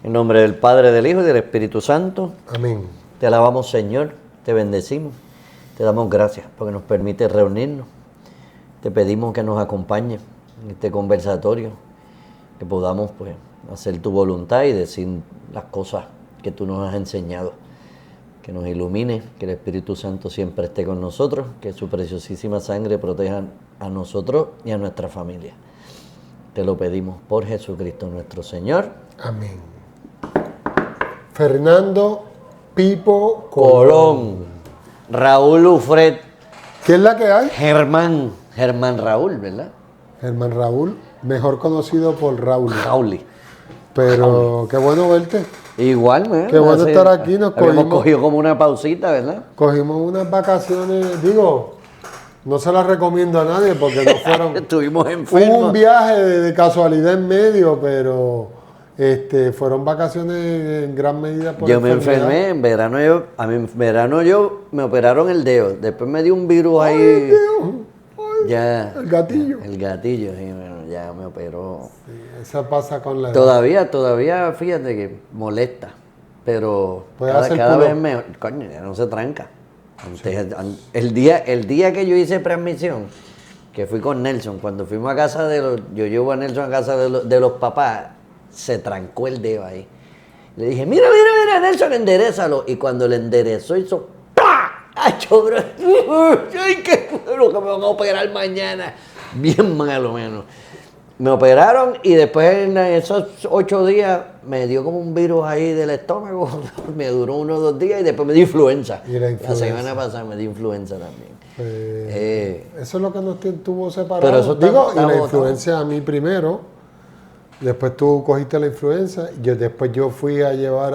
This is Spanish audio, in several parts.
En nombre del Padre, del Hijo y del Espíritu Santo. Amén. Te alabamos, Señor, te bendecimos, te damos gracias porque nos permite reunirnos. Te pedimos que nos acompañes en este conversatorio, que podamos pues hacer tu voluntad y decir las cosas que tú nos has enseñado. Que nos ilumine, que el Espíritu Santo siempre esté con nosotros, que su preciosísima sangre proteja a nosotros y a nuestra familia. Te lo pedimos por Jesucristo nuestro Señor. Amén. Fernando Pipo Colón, Raúl Ufred, ¿Qué es la que hay? Germán Raúl, ¿verdad? Germán Raúl, mejor conocido por Raúl. Jauli. Pero qué bueno verte. Igual, ¿eh? Qué bueno estar aquí, nos habíamos cogimos. cogido como una pausita, ¿verdad? Cogimos unas vacaciones, digo, no se las recomiendo a nadie porque no fueron Estuvimos un enfermos. viaje de casualidad en medio, pero fueron vacaciones en gran medida por Yo me enfermedad. enfermé en verano, yo me operaron el dedo, después me dio un virus ahí. Ay, Dios. Ya. El gatillo. El gatillo, sí, bueno, ya me operó. Sí, eso pasa con la edad. Todavía, fíjate que molesta, pero Puede hacer cada culo. vez mejor. Coño, ya no se tranca. El día que yo hice transmisión, que fui con Nelson, cuando fuimos a casa yo llevo a Nelson a casa de los papás, se trancó el dedo ahí. Le dije, mira, Nelson, enderezalo. Y cuando le enderezó, hizo ¡pah! ¡Ay, bro! ¡Ay, qué bueno que me van a operar mañana! Bien malo, menos. Me operaron y después en esos 8 días me dio como un virus ahí del estómago. Me duró 1 o 2 días y después me dio influenza. Y la influenza. semana pasada me dio influenza también. Eso es lo que nos tuvo separados. Pero eso Digo, y la estamos- influencia a mí primero. Después tú cogiste la influenza. Después yo fui a llevar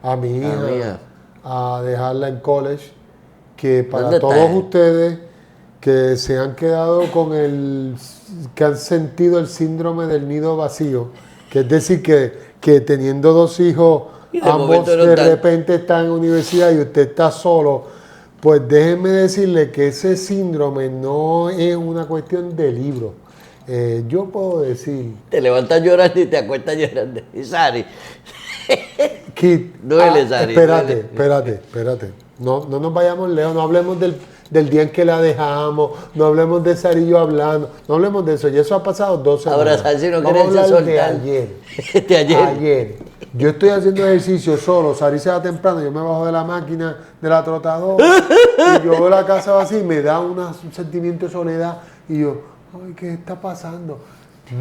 a mi hija a dejarla en college. Que para ¿Dónde todos está? ustedes que se han quedado que han sentido el síndrome del nido vacío, que es decir, que teniendo 2 hijos, Y de ambos momento no de están. repente están en universidad y usted está solo, pues déjenme decirle que ese síndrome no es una cuestión de libro. Yo puedo decir, Te levantas llorando y te acuestas llorando. Y Sari, Kit, Duele, Sari, duele. espérate. No nos vayamos lejos, no hablemos del día en que la dejamos, no hablemos de Sari y yo hablando, no hablemos de eso, y eso ha pasado 2 semanas. ahora Sari no Vamos quiere a hablar de soltar. ayer. De ayer. Ayer. Yo estoy haciendo ejercicio solo, Sari se va temprano, yo me bajo de la máquina, de la trotadora, y yo veo la casa vacía y me da un sentimiento de soledad, y yo, ay, ¿qué está pasando?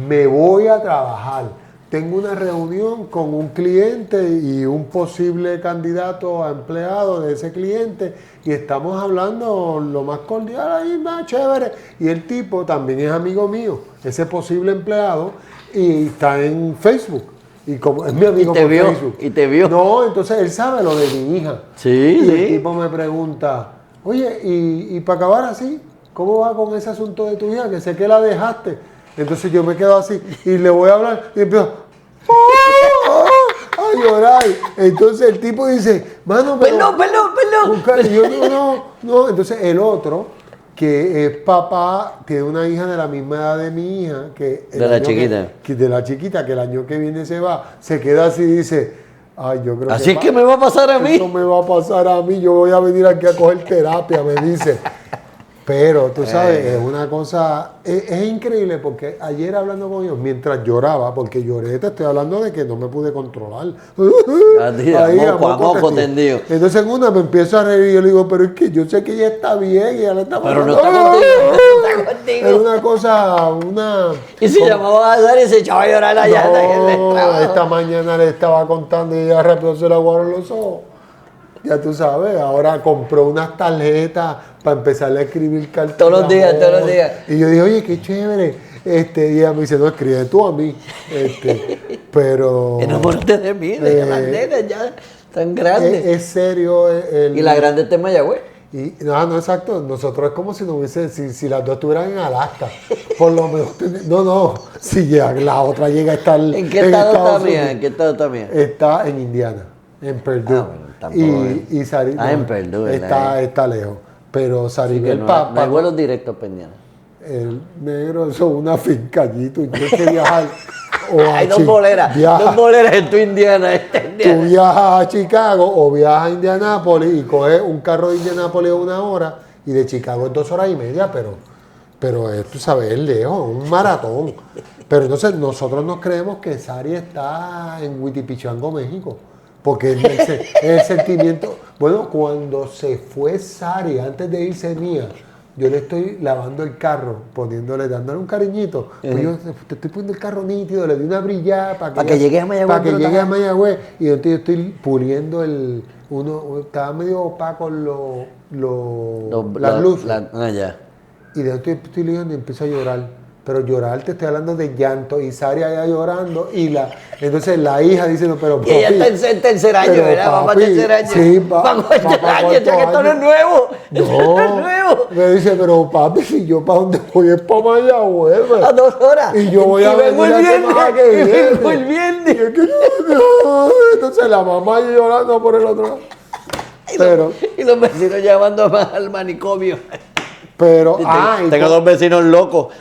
Me voy a trabajar. Tengo una reunión con un cliente y un posible candidato a empleado de ese cliente y estamos hablando lo más cordial ahí, más chévere. Y el tipo también es amigo mío, ese posible empleado, y está en Facebook. Y como es mi amigo Y te por vio, Facebook. y te vio. No, entonces él sabe lo de mi hija. Sí, y sí. el tipo me pregunta, oye, y para acabar así, ¿cómo va con ese asunto de tu hija? Que sé que la dejaste. Entonces yo me quedo así y le voy a hablar y empiezo a llorar. Entonces el tipo dice, mano, pero... Perdón. Y yo no. Entonces el otro, que es papá, tiene una hija de la misma edad de mi hija, que el De la año chiquita. de la chiquita, que el año que viene se va, se queda así y dice, ay, yo creo Así es que que me va a pasar a mí. eso me va a pasar a mí, yo voy a venir aquí a coger terapia, me dice. Pero tú sabes, es una cosa, es increíble porque ayer hablando con ellos, mientras lloraba, porque lloré, te estoy hablando de que no me pude controlar. A moco tendido. Entonces en una me empiezo a reír y yo le digo, pero es que yo sé que ella está bien y ella le está Pero no pasando". está contigo. Es una cosa, Y se llamaba a Sari y se echaba a llorar allá. no, esta mañana le estaba contando y ella rápido se le aguaron los ojos. Ya tú sabes, ahora compró unas tarjetas para empezar a escribir cartas. Todos los días. Y yo dije, oye, qué chévere. Y ella me dice, no, escribe tú a mí. Pero... Enamórate de mí, de las nenas ya tan grandes. Es serio. Y la grande está en Mayagüez. No, exacto. Nosotros es como si no hubiese, si las dos estuvieran en Alaska. Por lo menos, no. Si la otra llega a estar ¿En qué estado está Estados mía? Unidos. ¿En qué estado está mía? Está en Indiana, en Purdue. Bueno, tampoco y Sari, en Purdue, ¿verdad? está lejos. Pero Así que Saribel, no hay vuelos directos pendientes. el negro, eso es una finca allí, tú tienes que viajar Hay dos boleras en tu Indiana. Tú viajas a Chicago o viajas a Indianápolis y coges un carro de Indianápolis 1 hora y de Chicago es 2 horas y media, pero tú sabes, es lejos, un maratón. Pero entonces nosotros nos creemos que Sari está en Huitipichango, México. Porque el sentimiento. Bueno, cuando se fue Sari, antes de irse Mía, yo le estoy lavando el carro, dándole un cariñito. Pues yo te estoy poniendo el carro nítido, le di una brillada para que llegue a Mayagüez. Para que llegue a Mayagüez. Y entonces yo estoy puliendo estaba medio opaco las luces. Ya. Y de repente estoy ligando y empiezo a llorar. Pero llorar, te estoy hablando de llanto, y Sari allá llorando, entonces la hija diciendo, pero papi, y ella está en tercer año, ¿verdad? Vamos a tercer año. Sí, vamos a tercer año, ya que esto no es nuevo. No, es nuevo. Me dice, pero papi, si yo para dónde voy es para Mayagüez. A 2 horas. Y yo voy a venir la semana que viene. Vengo el viernes. Entonces la mamá llorando por el otro lado. Y los vecinos llamando al manicomio. Pero, tengo 2 vecinos locos.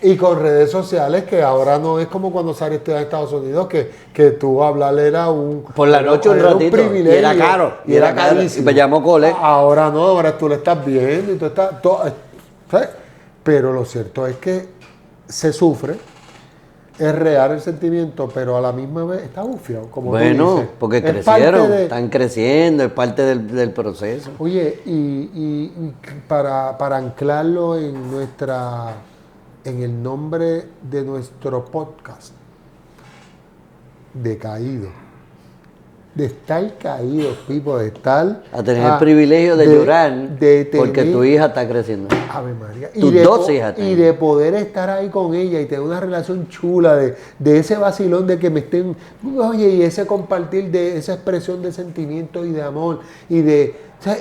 Y con redes sociales, que ahora no es como cuando Sari estuvo en Estados Unidos, que tú hablarle era por la noche un ratito. Un privilegio. Y era caro. Y era carísimo. Y me llamó Cole. Ahora no, ahora tú le estás viendo y tú estás. ¿Sabes? Pero lo cierto es que se sufre. Es real el sentimiento, pero a la misma vez está bufiado, como bueno, tú dices. Porque crecieron, están creciendo, es parte del proceso. Oye, y para anclarlo en el nombre de nuestro podcast, Decaído. De estar caído, Pipo, de estar... A tener el privilegio de llorar porque tu hija está creciendo. Ave María. Tus 2 hijas. Y de poder estar ahí con ella y tener una relación chula, de ese vacilón de que me estén... Oye, y ese compartir de esa expresión de sentimiento y de amor y de... O sea,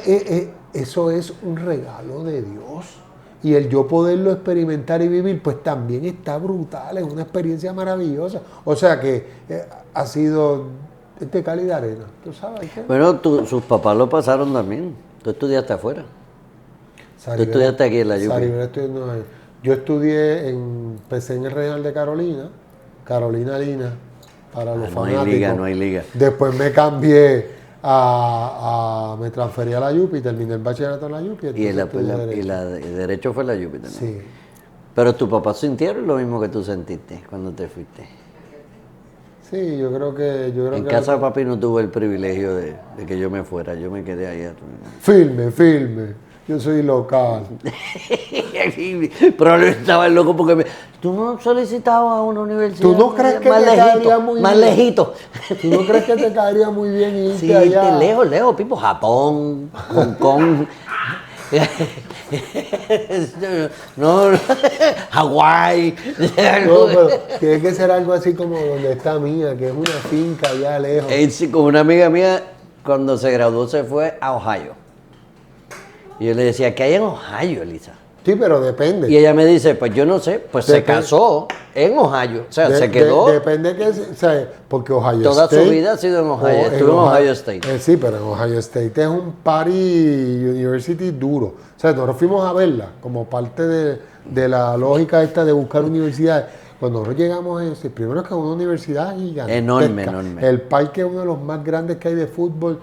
eso es un regalo de Dios. Y el yo poderlo experimentar y vivir, pues también está brutal, es una experiencia maravillosa. O sea que ha sido... de calidad arena, ¿tú sabes qué? Bueno, sus papás lo pasaron también. Tú estudiaste afuera. Tú estudiaste aquí en la Yupi. Yo empecé en el Real de Carolina Lina, para los fanáticos. No hay liga. Después me cambié me transferí a la Yupi, terminé el bachillerato en la Yupi. Y el derecho fue en la Yupi también. Sí. Pero tus papás sintieron lo mismo que tú sentiste cuando te fuiste. Sí, yo creo que... En casa papi no tuvo el privilegio de que yo me fuera, yo me quedé allá. Firme, yo soy local. Pero estaba el loco porque tú no solicitabas a una universidad. ¿Tú no crees que te caería muy bien? Más lejito. ¿Tú no crees que te caería muy bien irte sí, allá? lejos, Pipo, Japón, Hong Kong. No, Hawái. No, pero tiene que ser algo así como donde está Mía, que es una finca allá lejos. Como una amiga mía, cuando se graduó, se fue a Ohio. Y yo le decía, ¿qué hay en Ohio, Elisa? Sí, pero depende. Y ella me dice, pues yo no sé, pues se casó en Ohio. O sea, se quedó. Depende que, o sea, porque Ohio toda State. Toda su vida ha sido en Ohio. Estuvo en Ohio State. Sí, pero en Ohio State es un party university duro. O sea, nosotros fuimos a verla como parte de la lógica esta de buscar universidades. Cuando nosotros llegamos a ese, primero es que es una universidad gigantesca. Enorme. El parque es uno de los más grandes que hay de fútbol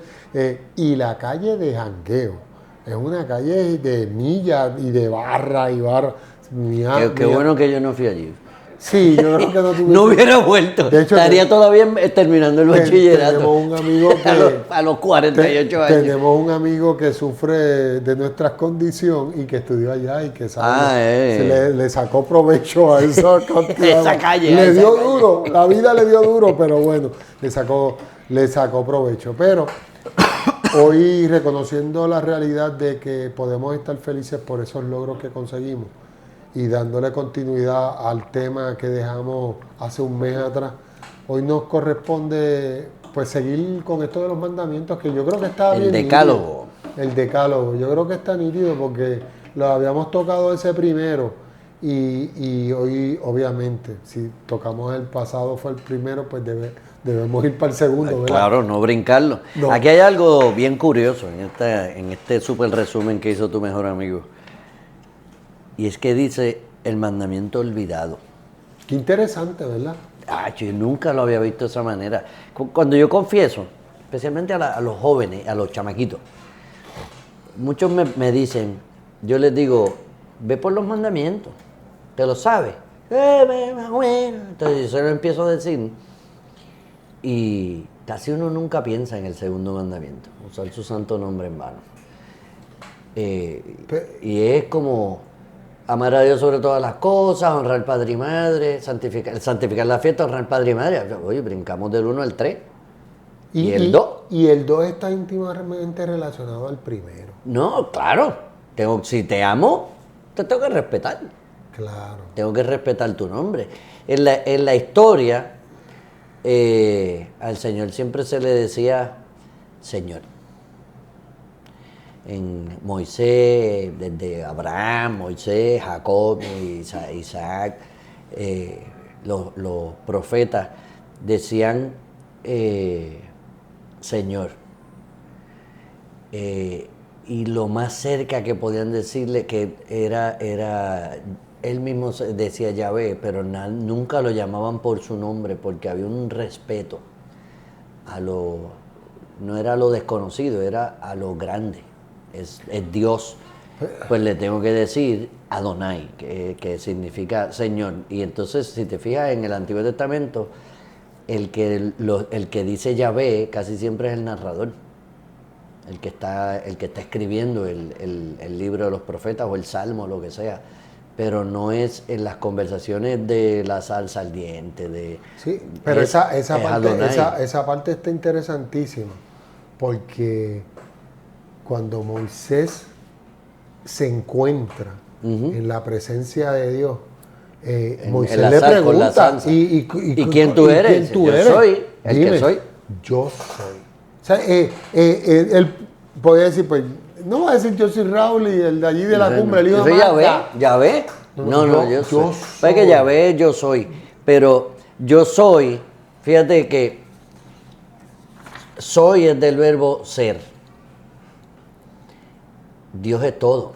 y la calle de jangueo. Es una calle de millas y de barra. Qué bueno que yo no fui allí. Sí, yo creo que no tuve. No hubiera vuelto. De hecho, estaría todavía terminando el bachillerato. Tenemos un amigo que... a los 48 años. Tenemos un amigo que sufre de nuestra condición y que estudió allá y que le sacó provecho a esa cantidad. Esa calle. Le dio duro, la vida le dio duro, pero bueno, le sacó provecho. Pero hoy, reconociendo la realidad de que podemos estar felices por esos logros que conseguimos y dándole continuidad al tema que dejamos hace un mes atrás, hoy nos corresponde pues seguir con esto de los mandamientos, que yo creo que está bien. El decálogo. Nítido. El decálogo, yo creo que está nítido porque lo habíamos tocado ese primero y hoy, obviamente, si tocamos el pasado fue el primero, pues debemos ir para el segundo, ¿verdad? Claro, no brincarlo. No. Aquí hay algo bien curioso en este súper resumen que hizo tu mejor amigo. Y es que dice el mandamiento olvidado. Qué interesante, ¿verdad? Yo nunca lo había visto de esa manera. Cuando yo confieso, especialmente a los jóvenes, a los chamaquitos, muchos me dicen, yo les digo, ve por los mandamientos, te lo sabes. Bueno. Entonces yo se lo empiezo a decir y casi uno nunca piensa en el segundo mandamiento, usar su santo nombre en vano. Y es como amar a Dios sobre todas las cosas, honrar al Padre y Madre, santificar la fiesta, honrar al Padre y Madre. Oye, brincamos del 1 al 3. ¿Y el 2? Y el 2 está íntimamente relacionado al primero. No, claro. Si te amo, te tengo que respetar. Claro. Tengo que respetar tu nombre. En la historia, al Señor siempre se le decía Señor. En Moisés, desde Abraham, Moisés, Jacob, Isaac, los profetas decían Señor. Y lo más cerca que podían decirle que era él mismo decía Yahvé, pero nunca lo llamaban por su nombre porque había un respeto no era a lo desconocido, era a lo grande. Es Dios, pues le tengo que decir Adonai, que significa Señor. Y entonces, si te fijas en el Antiguo Testamento, el que dice Yahvé casi siempre es el narrador, el que está escribiendo el libro de los profetas o el salmo, lo que sea. Pero no es en las conversaciones de la salsa al diente. Sí, pero esa parte está interesantísima, porque cuando Moisés se encuentra en la presencia de Dios, Moisés le pregunta, ¿y quién tú eres? Yo soy el que soy. Yo soy. O sea, él podía decir, pues, no va a decir yo soy Raúl y el de allí de la cumbre, el hijo de Marta. ¿Yahvé? No, yo soy. Pues que Yahvé yo soy, pero yo soy, fíjate que soy es del verbo ser. Dios es todo.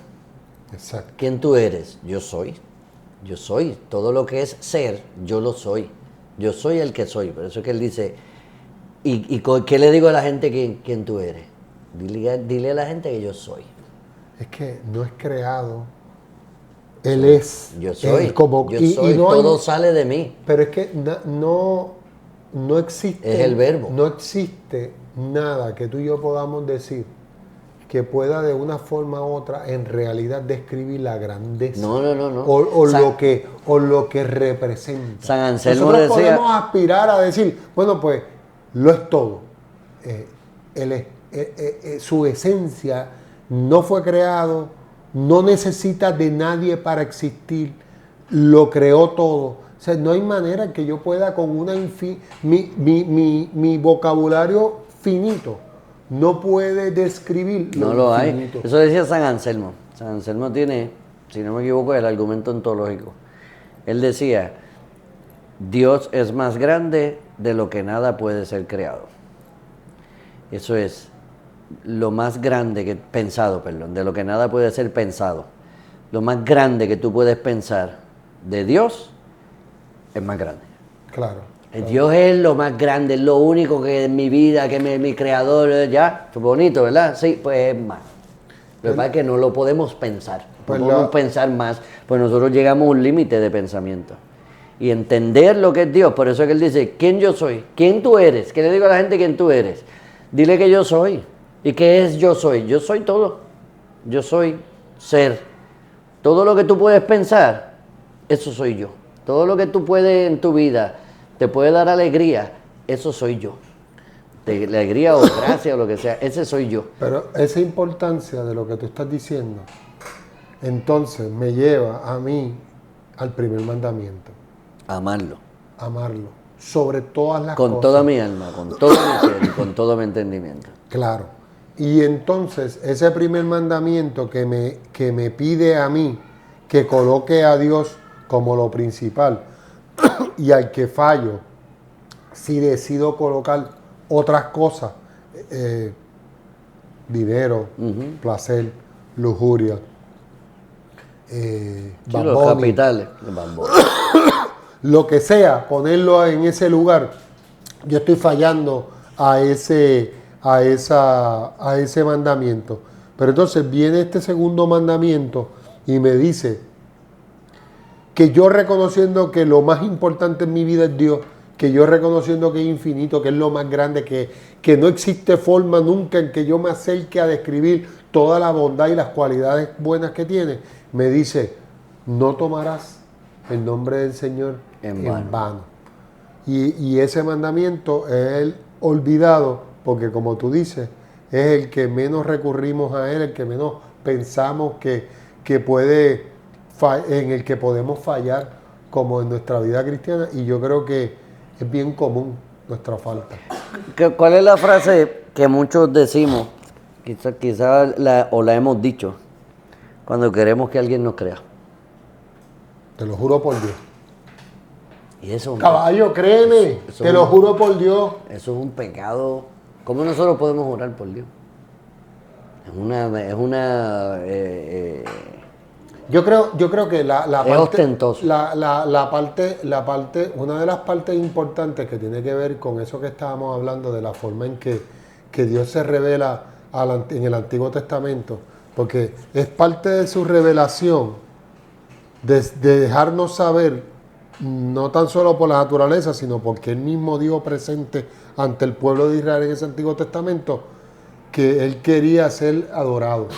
Exacto. ¿Quién tú eres? Yo soy. Yo soy. Todo lo que es ser, yo lo soy. Yo soy el que soy. Por eso es que él dice, ¿y qué le digo a la gente quién tú eres? Dile a la gente que yo soy. Es que no es creado. Él es. Yo soy. Yo soy. Y todo sale de mí. Pero es que no existe. Es el verbo. No existe nada que tú y yo podamos decir que pueda de una forma u otra en realidad describir la grandeza. No. O lo que representa. San Anselmo Nosotros decía, podemos aspirar a decir, bueno, pues lo es todo. Su esencia no fue creado, no necesita de nadie para existir, lo creó todo. O sea, no hay manera que yo pueda con mi vocabulario finito no puede describir lo no lo infinito. Hay. Eso decía San Anselmo. San Anselmo tiene, si no me equivoco, el argumento ontológico. Él decía, Dios es más grande de lo que nada puede ser creado. Eso es lo más grande de lo que nada puede ser pensado. Lo más grande que tú puedes pensar de Dios es más grande. Claro. Dios es lo más grande, es lo único que en mi vida, que mi creador, ya, es bonito, ¿verdad? Sí, pues es más. Lo que pasa es que no lo podemos pensar, no podemos pensar más, pues nosotros llegamos a un límite de pensamiento. Y entender lo que es Dios, por eso es que él dice, ¿quién yo soy? ¿Quién tú eres? ¿Qué le digo a la gente quién tú eres? Dile que yo soy. ¿Y qué es yo soy? Yo soy todo. Yo soy ser. Todo lo que tú puedes pensar, eso soy yo. Todo lo que tú puedes en tu vida te puede dar alegría, eso soy yo. De alegría o gracia o lo que sea, ese soy yo. Pero esa importancia de lo que tú estás diciendo, entonces me lleva a mí al primer mandamiento. Amarlo. Amarlo. Sobre todas las cosas. Con toda mi alma, con todo mi ser y con todo mi entendimiento. Claro. Y entonces ese primer mandamiento que me pide a mí que coloque a Dios como lo principal, y al que fallo, si decido colocar otras cosas, dinero, placer, lujuria, los capitales, lo que sea, ponerlo en ese lugar, yo estoy fallando a ese mandamiento. Pero entonces viene este segundo mandamiento y me dice que yo reconociendo que lo más importante en mi vida es Dios, que yo reconociendo que es infinito, que es lo más grande, que no existe forma nunca en que yo me acerque a describir toda la bondad y las cualidades buenas que tiene, me dice, no tomarás el nombre del Señor en vano. Y ese mandamiento es el olvidado, porque como tú dices, es el que menos recurrimos a él, el que menos pensamos que puede, en el que podemos fallar como en nuestra vida cristiana, y yo creo que es bien común nuestra falta. ¿Cuál es la frase que muchos decimos, quizás la hemos dicho, cuando queremos que alguien nos crea? Te lo juro por Dios. Y eso, Caballo, créeme, te lo juro por Dios. Eso es un pecado. ¿Cómo nosotros podemos orar por Dios? Yo creo que la es parte, ostentoso. la parte, una de las partes importantes que tiene que ver con eso que estábamos hablando, de la forma en que Dios se revela en el Antiguo Testamento, porque es parte de su revelación, de dejarnos saber, no tan solo por la naturaleza, sino porque Él mismo dio presente ante el pueblo de Israel en ese Antiguo Testamento, que Él quería ser adorado.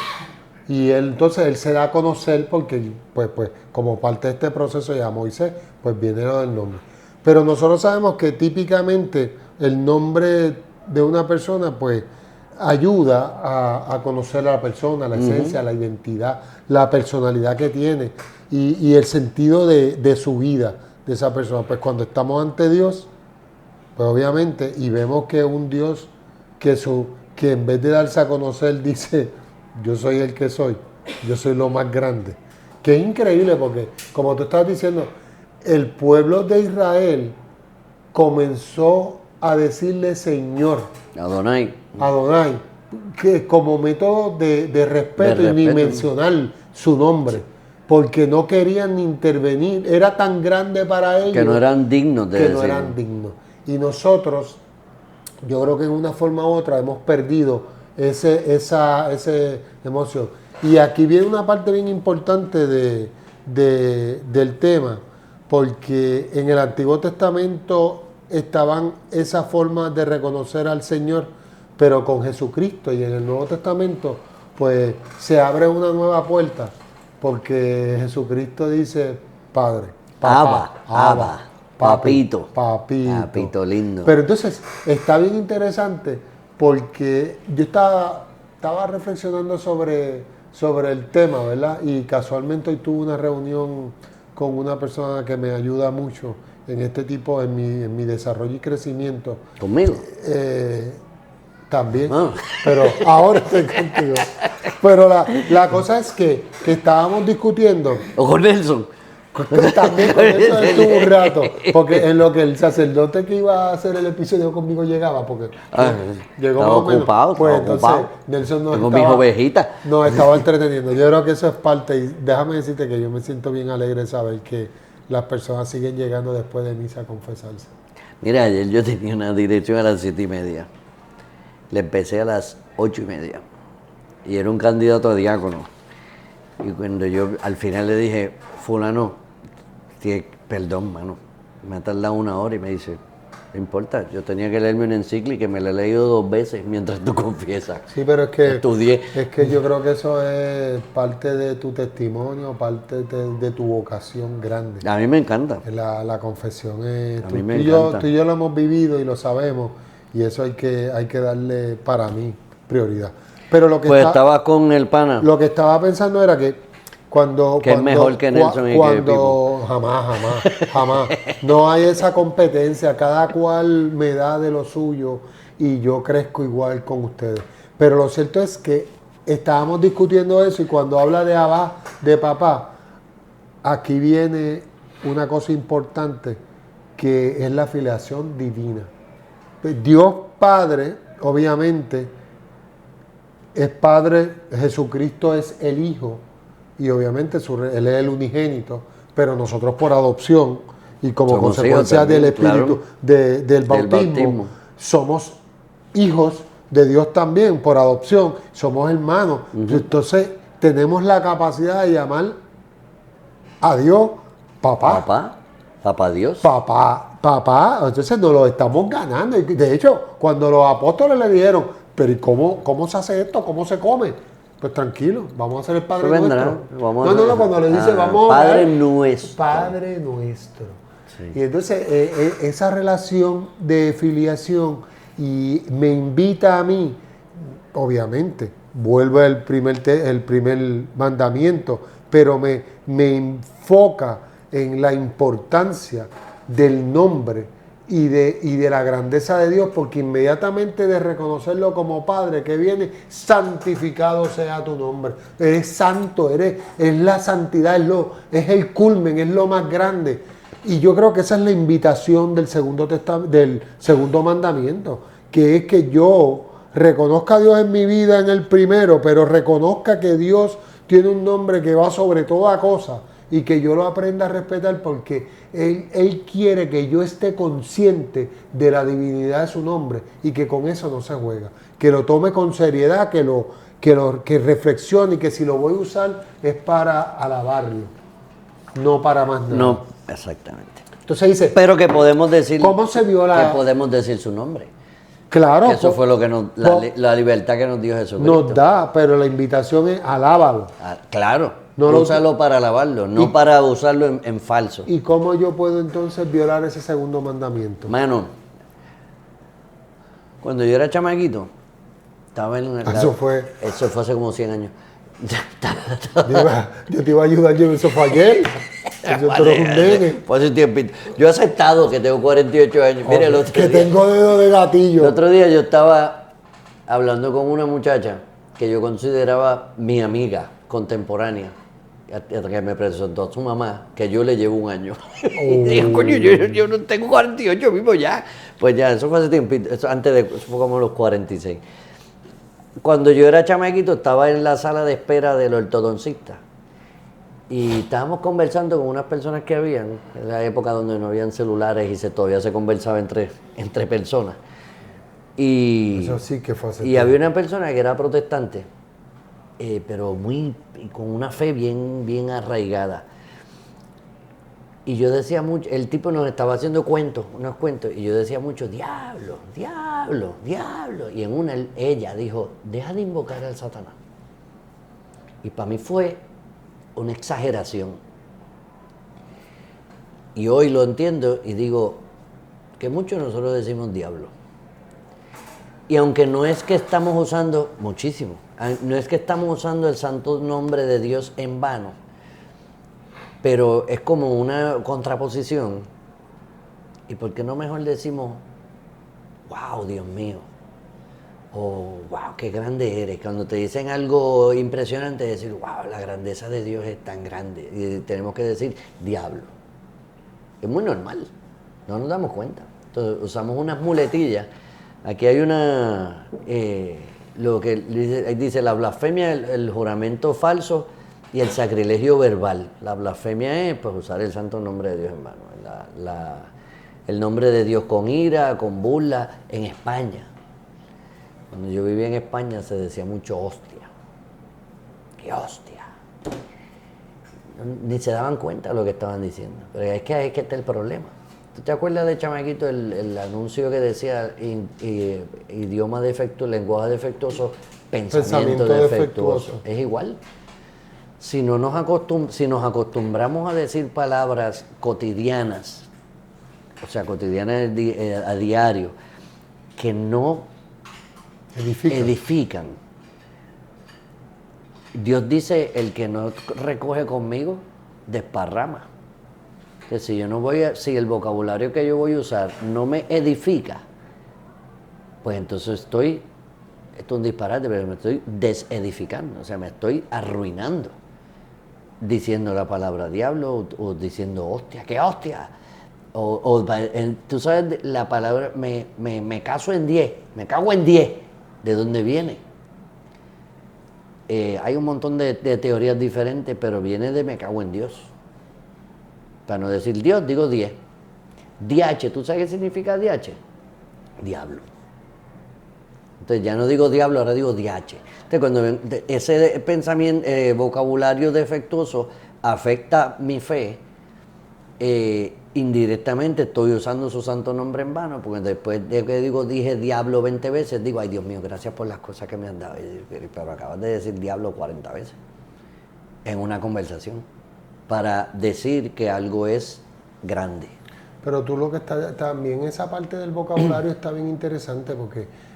Y entonces Él se da a conocer porque, pues, como parte de este proceso ya Moisés, pues viene lo del nombre. Pero nosotros sabemos que típicamente el nombre de una persona, pues, ayuda a conocer a la persona, la esencia, la identidad, la personalidad que tiene y el sentido de su vida, de esa persona. Pues cuando estamos ante Dios, pues obviamente, y vemos que un Dios que en vez de darse a conocer dice, yo soy el que soy, yo soy lo más grande. Que es increíble porque, como tú estás diciendo, el pueblo de Israel comenzó a decirle Señor. Adonai, Que como método de respeto y ni mencionar su nombre, porque no querían intervenir, era tan grande para ellos que no eran dignos de que decirlo. no eran dignos. Y nosotros, yo creo que en una forma u otra hemos perdido esa emoción. Y aquí viene una parte bien importante del tema, porque en el Antiguo Testamento estaban esas formas de reconocer al Señor, pero con Jesucristo, y en el Nuevo Testamento pues se abre una nueva puerta, porque Jesucristo dice Padre, papá, Abba, papito. papito Lindo. Pero entonces está bien interesante, porque yo estaba reflexionando sobre el tema, ¿verdad? Y casualmente hoy tuve una reunión con una persona que me ayuda mucho en este tipo, en mi desarrollo y crecimiento. ¿Conmigo? También, pero ahora estoy contigo. Pero la cosa es que estábamos discutiendo. ¿O con Nelson? También con eso estuvo un rato, porque en lo que el sacerdote que iba a hacer el episodio conmigo llegaba, porque llegó más o menos. Pues entonces Nelson Tengo mis ovejitas. nos estaba entreteniendo. Yo creo que eso es parte, y déjame decirte que yo me siento bien alegre de saber que las personas siguen llegando después de misa a confesarse. Mira, ayer yo tenía una dirección a las 7:30. Le empecé a las 8:30. Y era un candidato a diácono. Y cuando yo al final le dije, fulano, perdón, mano, me ha tardado 1 hora, y me dice, no importa, yo tenía que leerme una encíclica que me la he leído 2 veces mientras tú confiesas. Sí, pero es que Estudié. Es que yo creo que eso es parte de tu testimonio, parte de tu vocación grande. A mí me encanta. La confesión es... A mí me encanta. Tú y yo lo hemos vivido y lo sabemos, y eso hay que darle, para mí, prioridad. Pero lo que Pues estaba con el pana. Lo que estaba pensando era que que es mejor que Nelson y que Pipo. Jamás. No hay esa competencia, cada cual me da de lo suyo y yo crezco igual con ustedes. Pero lo cierto es que estábamos discutiendo eso, y cuando habla de Abba, de papá, aquí viene una cosa importante, que es la filiación divina. Dios Padre, obviamente, es Padre, Jesucristo es el Hijo, y obviamente Él es el unigénito, pero nosotros por adopción, y como Somos consecuencia hijos del también, Espíritu, del bautismo, bautismo. somos hijos de Dios también, por adopción, somos hermanos. Entonces, tenemos la capacidad de llamar a Dios papá. Papá, papá Dios. Papá, entonces nos lo estamos ganando. Y de hecho, cuando los apóstoles le dijeron, pero ¿y cómo se hace esto? ¿Cómo se come? Pues tranquilo, vamos a hacer el Padre Eso vendrá, Nuestro. vamos a hacer- Cuando le dice, vamos a Padre orar, nuestro. Padre Nuestro. Sí. Y entonces esa relación de filiación y me invita a mí, obviamente, vuelvo al el primer mandamiento, pero me enfoca en la importancia del nombre y de la grandeza de Dios, porque inmediatamente de reconocerlo como Padre que viene, santificado sea tu nombre. Eres santo, es la santidad, es el culmen, es lo más grande. Y yo creo que esa es la invitación del del segundo mandamiento, que es que yo reconozca a Dios en mi vida en el primero, pero reconozca que Dios tiene un nombre que va sobre toda cosa y que yo lo aprenda a respetar, porque Él quiere que yo esté consciente de la divinidad de su nombre y que con eso no se juega, que lo tome con seriedad, que reflexione, y que si lo voy a usar es para alabarlo, no para más nada. No, exactamente. Entonces dice, Pero que podemos decir. ¿cómo se viola? Que podemos decir su nombre. Claro, Que eso fue lo que pues, la libertad que nos dio Jesucristo. nos da, pero la invitación es alábalo. Claro. No úsalo para alabarlo, no para usarlo en falso. ¿Y cómo yo puedo entonces violar ese segundo mandamiento? Mano, cuando yo era chamaquito, estaba en Eso fue hace como 100 años. yo te iba a ayudar, eso fue ayer. Eso tú eres un nene. Fue hace un tiempito. Yo he aceptado que tengo 48 años. Mire, el otro Que día, tengo dedo de el gatillo. otro día yo estaba hablando con una muchacha que yo consideraba mi amiga contemporánea, hasta que me presentó a su mamá, que yo le llevo un año. Y dije, coño, yo no tengo 48 mismo ya. Pues ya, eso fue hace tiempito, eso fue como los 46. Cuando yo era chamaquito, estaba en la sala de espera del ortodoncista. Y estábamos conversando con unas personas que habían, en la época donde no habían celulares y todavía se conversaba entre personas. Y, Eso sí que fue hace y tiempo. había una persona que era protestante, pero con una fe bien arraigada. Y yo decía mucho, el tipo nos estaba haciendo unos cuentos, y yo decía mucho, diablo, diablo, diablo. Y en una ella dijo, deja de invocar al Satanás. Y para mí fue una exageración. Y hoy lo entiendo y digo que muchos nosotros decimos diablo. Y aunque no es que estamos usando, muchísimo, no es que estamos usando el santo nombre de Dios en vano, pero es como una contraposición. ¿Y por qué no mejor decimos, wow, Dios mío? O wow, qué grande eres. Cuando te dicen algo impresionante, decir, wow, la grandeza de Dios es tan grande. Y tenemos que decir, diablo. Es muy normal, no nos damos cuenta. Entonces usamos unas muletillas. Aquí hay una, lo que dice la blasfemia, el juramento falso y el sacrilegio verbal. La blasfemia es pues usar el santo nombre de Dios en vano. El nombre de Dios con ira, con burla, en España. Cuando yo vivía en España se decía mucho hostia. ¡Qué hostia! Ni se daban cuenta de lo que estaban diciendo. Pero es que está el problema. ¿Tú te acuerdas de chamaquito el anuncio que decía idioma defectuoso, lenguaje defectuoso, pensamiento defectuoso? Es igual. Si nos acostumbramos a decir palabras cotidianas, o sea, cotidianas a diario, que no edifican. Dios dice, el que no recoge conmigo, desparrama. Que si el vocabulario que yo voy a usar no me edifica, pues entonces esto es un disparate, pero me estoy desedificando, o sea, me estoy arruinando. Diciendo la palabra diablo o diciendo hostia, ¿qué hostia? Tú sabes, la palabra me caso en 10, me cago en 10, ¿de dónde viene? Hay un montón de teorías diferentes, pero viene de me cago en Dios. Para no decir Dios, digo 10. DH, ¿tú sabes qué significa DH? Diablo. Entonces ya no digo diablo, ahora digo DH. Entonces cuando ese pensamiento, vocabulario defectuoso afecta mi fe, indirectamente estoy usando su santo nombre en vano, porque después de que dije diablo 20 veces, digo, ay Dios mío, gracias por las cosas que me han dado. Pero acabas de decir diablo 40 veces en una conversación para decir que algo es grande. Pero tú lo que está, también esa parte del vocabulario está bien interesante porque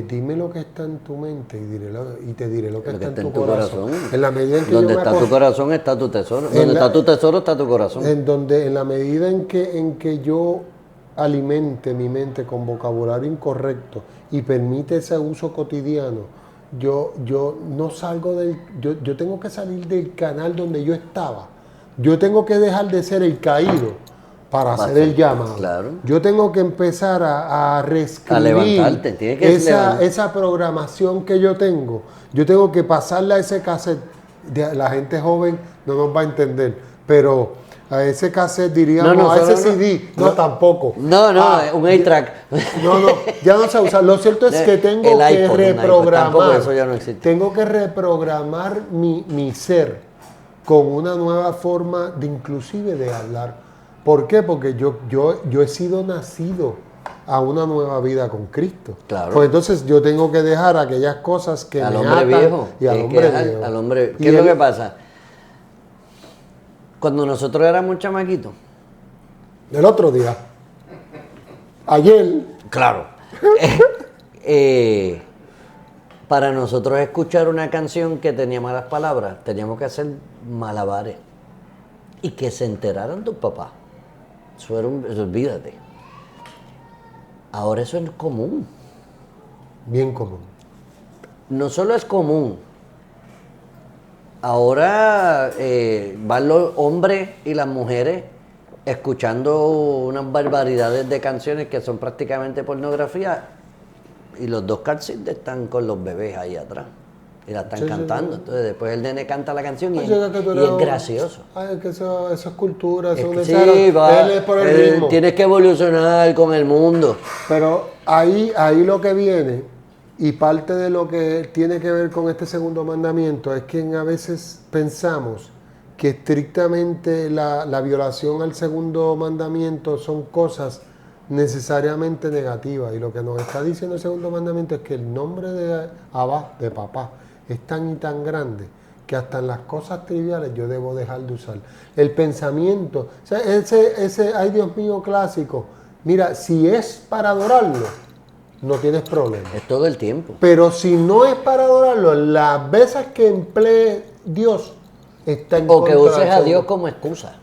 dime lo que está en tu mente y te diré lo que está en tu corazón. En la medida en que donde está tu corazón está tu tesoro. Donde está tu tesoro está tu corazón. En la medida en que yo alimente mi mente con vocabulario incorrecto y permite ese uso cotidiano, yo no salgo yo tengo que salir del canal donde yo estaba. Yo tengo que dejar de ser el caído para hacer el llamado. Claro. Yo tengo que empezar a reescribir levantarte, tienes que esa programación que yo tengo. Yo tengo que pasarla a ese cassette. La gente joven no nos va a entender, pero a ese cassette diríamos, a ese CD, tampoco. No, un 8-track. No, ya no se usa. Lo cierto es que tengo que reprogramar. Eso ya no existe. Tengo que reprogramar mi ser con una nueva forma de inclusive de hablar. ¿Por qué? Porque yo he sido nacido a una nueva vida con Cristo. Claro. Pues entonces yo tengo que dejar aquellas cosas que al me hombre atan viejo. Y al hombre viejo. Al hombre, ¿qué es lo que pasa? Cuando nosotros éramos chamaquitos. El otro día. Ayer. Claro. Para nosotros escuchar una canción que tenía malas palabras, teníamos que hacer malabares. Y que se enteraran tus papás. Eso olvídate. Ahora eso es común. Bien común. No solo es común. Ahora van los hombres y las mujeres escuchando unas barbaridades de canciones que son prácticamente pornografía y los dos calcines están con los bebés ahí atrás. Y la están cantando. Sí. Entonces después el nene canta la canción y es gracioso. Ay, es que eso es cultura, eso es él es por el ritmo. Tienes que evolucionar con el mundo. Pero ahí lo que viene, y parte de lo que tiene que ver con este segundo mandamiento, es que a veces pensamos que estrictamente la violación al segundo mandamiento son cosas necesariamente negativas. Y lo que nos está diciendo el segundo mandamiento es que el nombre de Abba, de papá, es tan y tan grande que hasta en las cosas triviales yo debo dejar de usar. El pensamiento, o sea, ese ay Dios mío clásico, mira, si es para adorarlo, no tienes problema. Es todo el tiempo. Pero si no es para adorarlo, las veces que emplee Dios, está en contra. O que uses a Dios como excusa.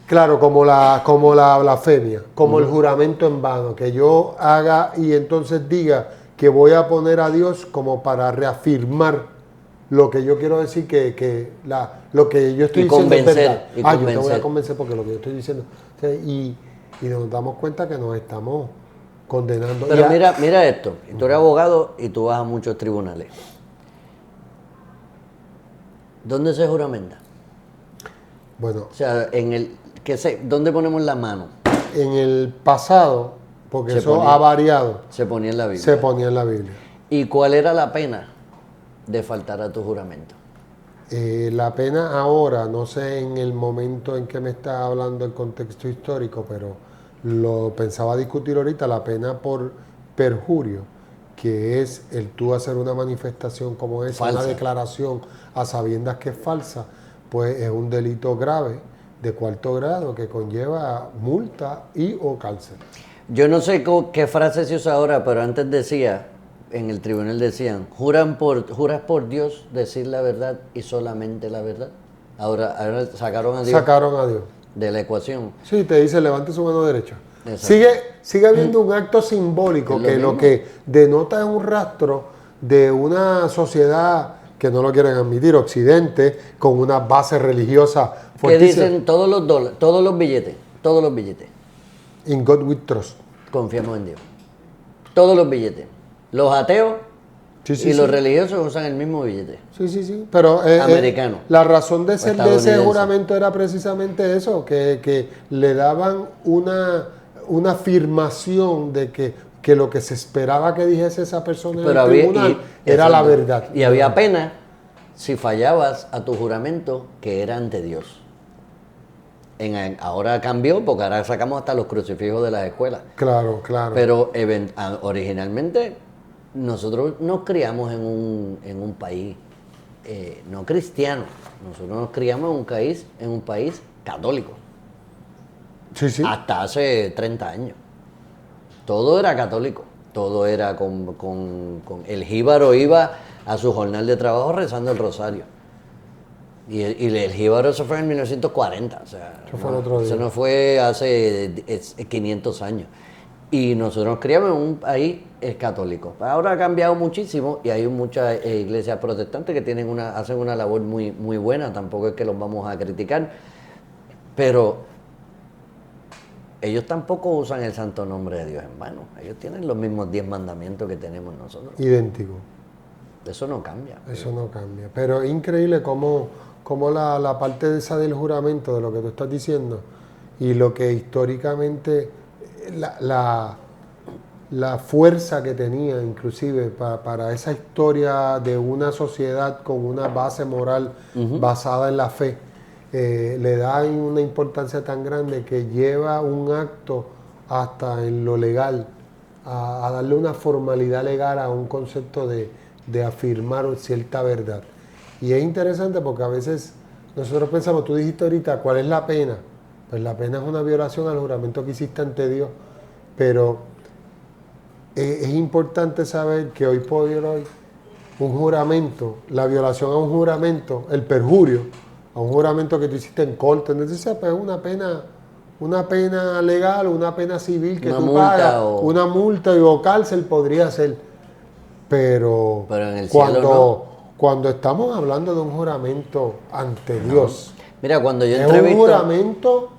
Claro, como la blasfemia, como el juramento en vano, que yo haga y entonces diga que voy a poner a Dios como para reafirmar lo que yo quiero decir, lo que yo estoy diciendo es verdad. Yo te voy a convencer porque lo que yo estoy diciendo. Y nos damos cuenta que nos estamos condenando. Pero mira esto, tú eres abogado y tú vas a muchos tribunales. ¿Dónde se juramenta? Bueno. O sea, ¿dónde ponemos la mano? En el pasado, porque eso ha variado. Se ponía en la Biblia. Se ponía en la Biblia. ¿Y cuál era la pena de faltar a tu juramento? La pena ahora, no sé en el momento en que me está hablando el contexto histórico, pero lo pensaba discutir ahorita, la pena por perjurio, que es el tú hacer una manifestación como esa, falsa. Una declaración a sabiendas que es falsa, pues es un delito grave de cuarto grado que conlleva multa y o cárcel. Yo no sé qué frase se usa ahora, pero antes decía, en el tribunal decían, juras por Dios decir la verdad y solamente la verdad. Ahora sacaron a Dios. Sacaron a Dios. De la ecuación. Sí, te dice levante su mano derecha. Sigue habiendo un acto simbólico que lo que denota es un rastro de una sociedad que no lo quieren admitir, Occidente, con una base religiosa fuertísima. Que dicen todos los dólares, todos los billetes. In God we trust. Confiamos en Dios. Todos los billetes. Los ateos y los religiosos usan el mismo billete. Sí. Pero americano. La razón de ser de ese juramento era precisamente eso, que le daban una afirmación de que lo que se esperaba que dijese esa persona en Pero el tribunal era la exacto. verdad. Y había pena si fallabas a tu juramento que era ante Dios. Ahora cambió porque ahora sacamos hasta los crucifijos de las escuelas. Claro, claro. Pero originalmente nosotros nos criamos en un país no cristiano. Nosotros nos criamos en un país católico. Sí, sí. Hasta hace 30 años. Todo era católico. Todo era con el jíbaro iba a su jornal de trabajo rezando el rosario. Y el jíbaro eso fue en 1940. O sea, Eso fue el otro día. Eso no fue hace 500 años. Y nosotros nos criamos en un país católico. Ahora ha cambiado muchísimo y hay muchas iglesias protestantes que hacen una labor muy, muy buena. Tampoco es que los vamos a criticar. Pero ellos tampoco usan el santo nombre de Dios en vano. Ellos tienen los mismos 10 mandamientos que tenemos nosotros. Idéntico. Eso no cambia. Eso no cambia. Pero es increíble cómo la parte de esa del juramento, de lo que tú estás diciendo, y lo que históricamente, la fuerza que tenía inclusive para esa historia de una sociedad con una base moral basada en la fe, le da una importancia tan grande que lleva un acto hasta en lo legal, a darle una formalidad legal a un concepto de afirmar cierta verdad. Y es interesante porque a veces nosotros pensamos, tú dijiste ahorita, ¿cuál es la pena? Pues la pena es una violación al juramento que hiciste ante Dios, pero es importante saber que hoy por hoy un juramento, la violación a un juramento, el perjurio, a un juramento que tú hiciste en corte, entonces pues es una pena legal, una pena civil que tú pagas, una multa o cárcel podría ser, pero en el cielo no. Cuando estamos hablando de un juramento ante Dios, mira, cuando yo es un juramento,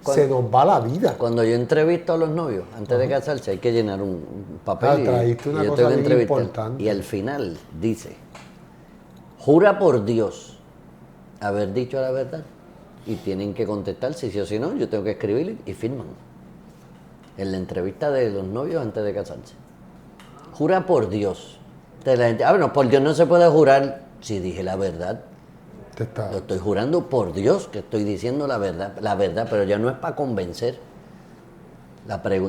se nos va la vida. Cuando yo entrevisto a los novios, antes de casarse, hay que llenar un papel. Traíste una y yo cosa tengo que bien entrevistar. importante. Y al final dice, jura por Dios haber dicho la verdad. Y tienen que contestar si sí o si no. Yo tengo que escribir y firman. En la entrevista de los novios antes de casarse. Jura por Dios. Bueno, por Dios no se puede jurar si dije la verdad. Lo estoy jurando por Dios que estoy diciendo la verdad, pero ya no es para convencer.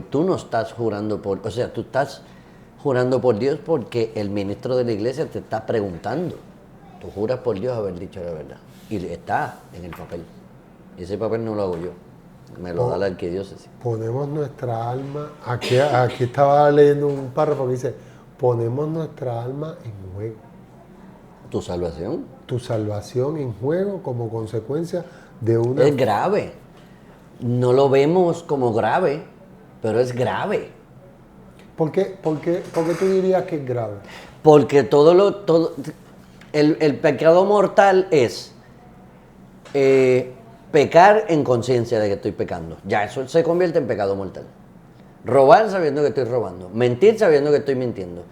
Tú no estás jurando tú estás jurando por Dios porque el ministro de la iglesia te está preguntando. Tú juras por Dios haber dicho la verdad. Y está en el papel. Y ese papel no lo hago yo. Me lo da la arquidiócesis. Ponemos nuestra alma, aquí estaba leyendo un párrafo que dice, ponemos nuestra alma en juego. ¿Tu salvación? Tu salvación en juego como consecuencia de una... Es grave. No lo vemos como grave, pero es grave. ¿Por qué tú dirías que es grave? Porque el pecado mortal es pecar en conciencia de que estoy pecando. Ya eso se convierte en pecado mortal. Robar sabiendo que estoy robando. Mentir sabiendo que estoy mintiendo.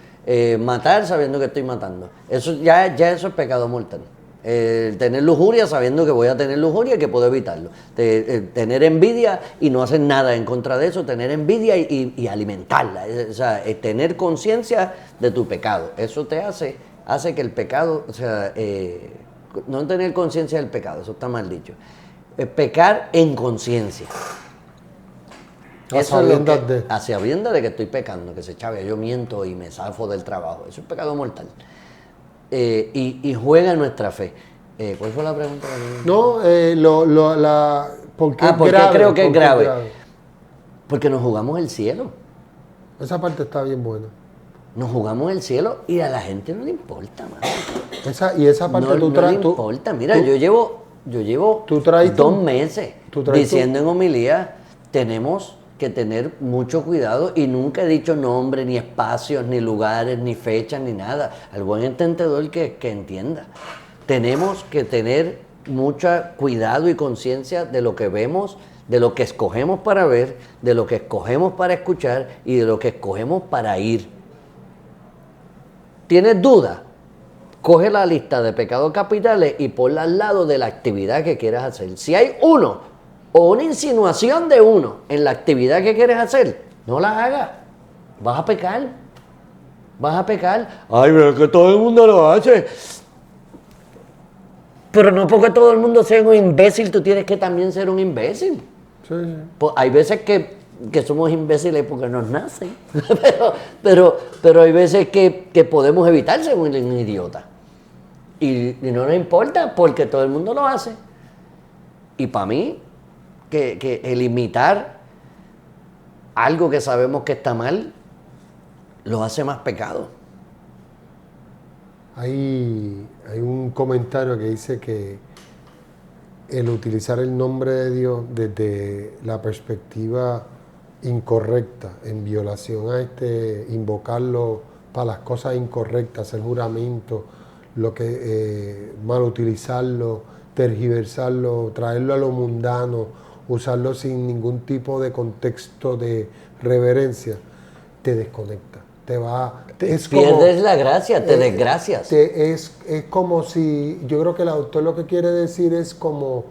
Matar sabiendo que estoy matando. Eso ya eso es pecado mortal. Tener lujuria sabiendo que voy a tener lujuria y que puedo evitarlo. Tener envidia y no hacer nada en contra de eso. Tener envidia y alimentarla. O sea, tener conciencia de tu pecado. Eso te hace que el pecado, no tener conciencia del pecado, eso está mal dicho. Pecar en conciencia. A sabiendas de que estoy pecando, que yo miento y me zafo del trabajo. Eso es pecado mortal. Y juega nuestra fe. ¿Cuál fue la pregunta? No, ¿por qué ¿por qué creo que es grave? Porque nos jugamos el cielo. Esa parte está bien buena. Nos jugamos el cielo y a la gente no le importa, man. Esa parte no le importa. Mira, yo llevo 2 meses diciendo en homilía, tenemos que tener mucho cuidado y nunca he dicho nombre, ni espacios, ni lugares, ni fechas, ni nada. Al buen entendedor que entienda. Tenemos que tener mucho cuidado y conciencia de lo que vemos, de lo que escogemos para ver, de lo que escogemos para escuchar y de lo que escogemos para ir. ¿Tienes duda? Coge la lista de pecados capitales y ponla al lado de la actividad que quieras hacer. Si hay uno o una insinuación de uno en la actividad que quieres hacer, no la hagas. Vas a pecar. Vas a pecar. Ay, pero es que todo el mundo lo hace. Pero no porque todo el mundo sea un imbécil, tú tienes que también ser un imbécil. Sí, sí. Pues hay veces que somos imbéciles porque nos nacen. pero hay veces que podemos evitar ser un idiota. Y no nos importa porque todo el mundo lo hace. Y para mí, que el imitar algo que sabemos que está mal, lo hace más pecado. Hay un comentario que dice que el utilizar el nombre de Dios desde la perspectiva incorrecta, en violación a invocarlo para las cosas incorrectas, el juramento, mal utilizarlo, tergiversarlo, traerlo a lo mundano, usarlo sin ningún tipo de contexto de reverencia, te desconecta. Pierdes la gracia, te desgracias. Es como si, yo creo que el autor lo que quiere decir es como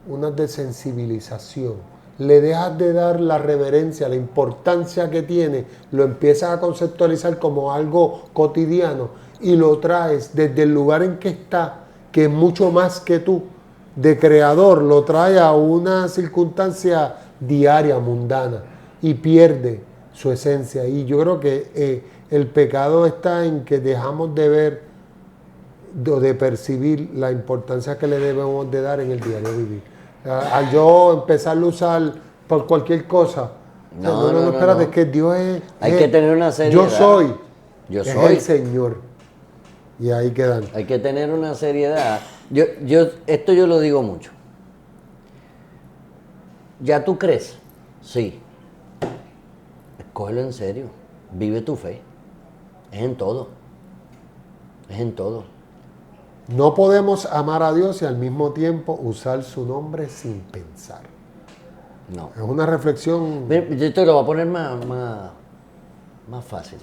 una desensibilización. Le dejas de dar la reverencia, la importancia que tiene, lo empiezas a conceptualizar como algo cotidiano y lo traes desde el lugar en que está, que es mucho más que tú, de creador, lo trae a una circunstancia diaria, mundana, y pierde su esencia. Y yo creo que el pecado está en que dejamos de ver o de percibir la importancia que le debemos de dar en el diario vivir. Al yo empezarlo a usar por cualquier cosa, no, espérate, es que Dios es... Hay que tener una seriedad. Yo soy el Señor. Y ahí quedan. Hay que tener una seriedad. Esto yo lo digo mucho. ¿Ya tú crees? Sí. Cógelo en serio. Vive tu fe. Es en todo. Es en todo. No podemos amar a Dios y al mismo tiempo usar su nombre sin pensar. No. Es una reflexión... Mira, yo te lo voy a poner más fácil.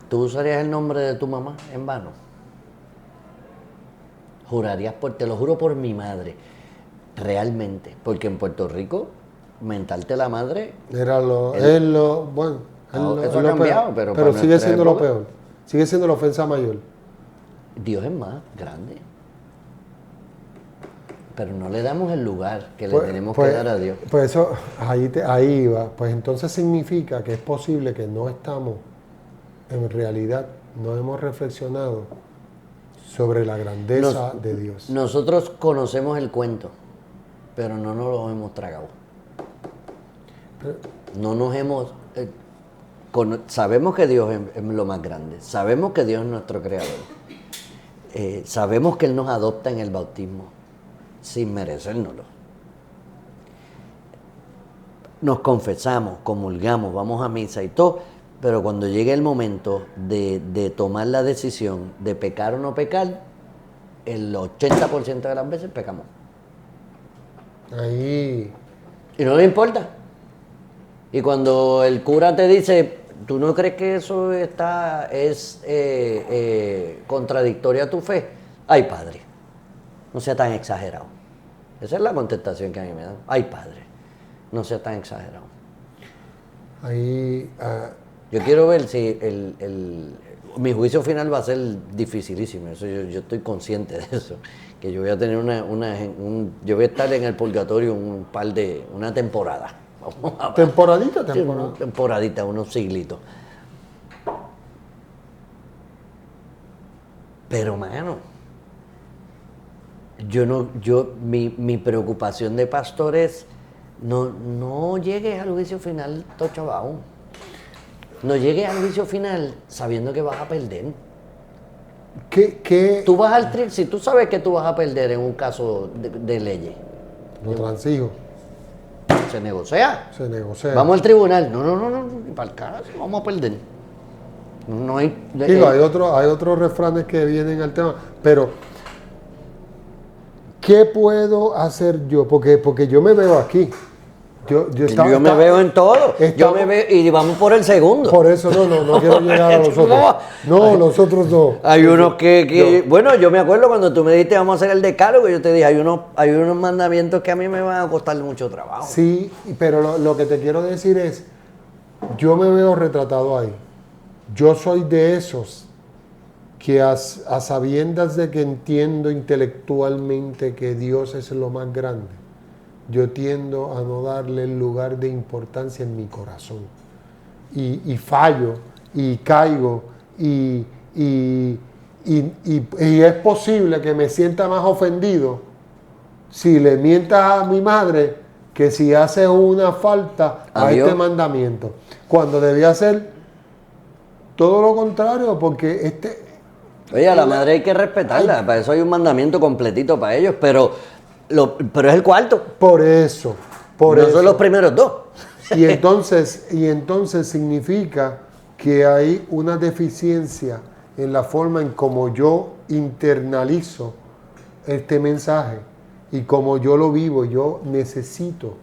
¿Tú usarías el nombre de tu mamá en vano? Jurarías te lo juro por mi madre, realmente, porque en Puerto Rico, mentarte la madre... Eso ha cambiado, pero sigue siendo lo peor. Sigue siendo la ofensa mayor. Dios es más grande. Pero no le damos el lugar que le tenemos que dar a Dios. Pues eso, ahí va. Pues entonces significa que es posible que no estamos, en realidad, no hemos reflexionado sobre la grandeza de Dios. Nosotros conocemos el cuento, pero no nos lo hemos tragado. No nos hemos... sabemos que Dios es lo más grande, sabemos que Dios es nuestro creador, sabemos que Él nos adopta en el bautismo sin merecérnoslo. Nos confesamos, comulgamos, vamos a misa y todo, pero cuando llegue el momento de tomar la decisión de pecar o no pecar, el 80% de las veces pecamos. Ahí. Y no nos importa. Y cuando el cura te dice, ¿tú no crees que eso es contradictorio a tu fe? Ay, padre, no sea tan exagerado. Esa es la contestación que a mí me dan. Ay, padre, no sea tan exagerado. Ahí... Yo quiero ver si mi juicio final va a ser dificilísimo. Eso yo estoy consciente de eso. Que yo voy a tener yo voy a estar en el purgatorio una temporada. ¿Temporadita? Una temporadita, unos siglitos. Pero, mano, mi preocupación de pastor es no llegues al juicio final tochabao. No llegues al juicio final sabiendo que vas a perder. Tú vas al si tú sabes que tú vas a perder en un caso de leyes. No transijo. Se negocia. Se negocia. Vamos al tribunal. No, para el caso, vamos a perder. No hay... Digo, hay otros refranes que vienen al tema, pero ¿qué puedo hacer yo? Porque yo me veo aquí. Yo me veo en todo. Yo me veo y vamos por el segundo. Por eso no quiero llegar a los otros. No, los otros no. Hay unos bueno, yo me acuerdo cuando tú me dijiste vamos a hacer el decálogo, yo te dije, hay unos mandamientos que a mí me van a costar mucho trabajo. Sí, pero lo que te quiero decir es, yo me veo retratado ahí. Yo soy de esos que a sabiendas de que entiendo intelectualmente que Dios es lo más grande, yo tiendo a no darle el lugar de importancia en mi corazón. Y fallo, y caigo, y es posible que me sienta más ofendido si le mientas a mi madre que si hace una falta a este mandamiento. Cuando debía hacer todo lo contrario, porque Oye, a la madre hay que respetarla, para eso hay un mandamiento completito para ellos, pero es el cuarto. Por eso. No son los primeros dos. Y entonces significa que hay una deficiencia en la forma en cómo yo internalizo este mensaje y cómo yo lo vivo. Yo necesito.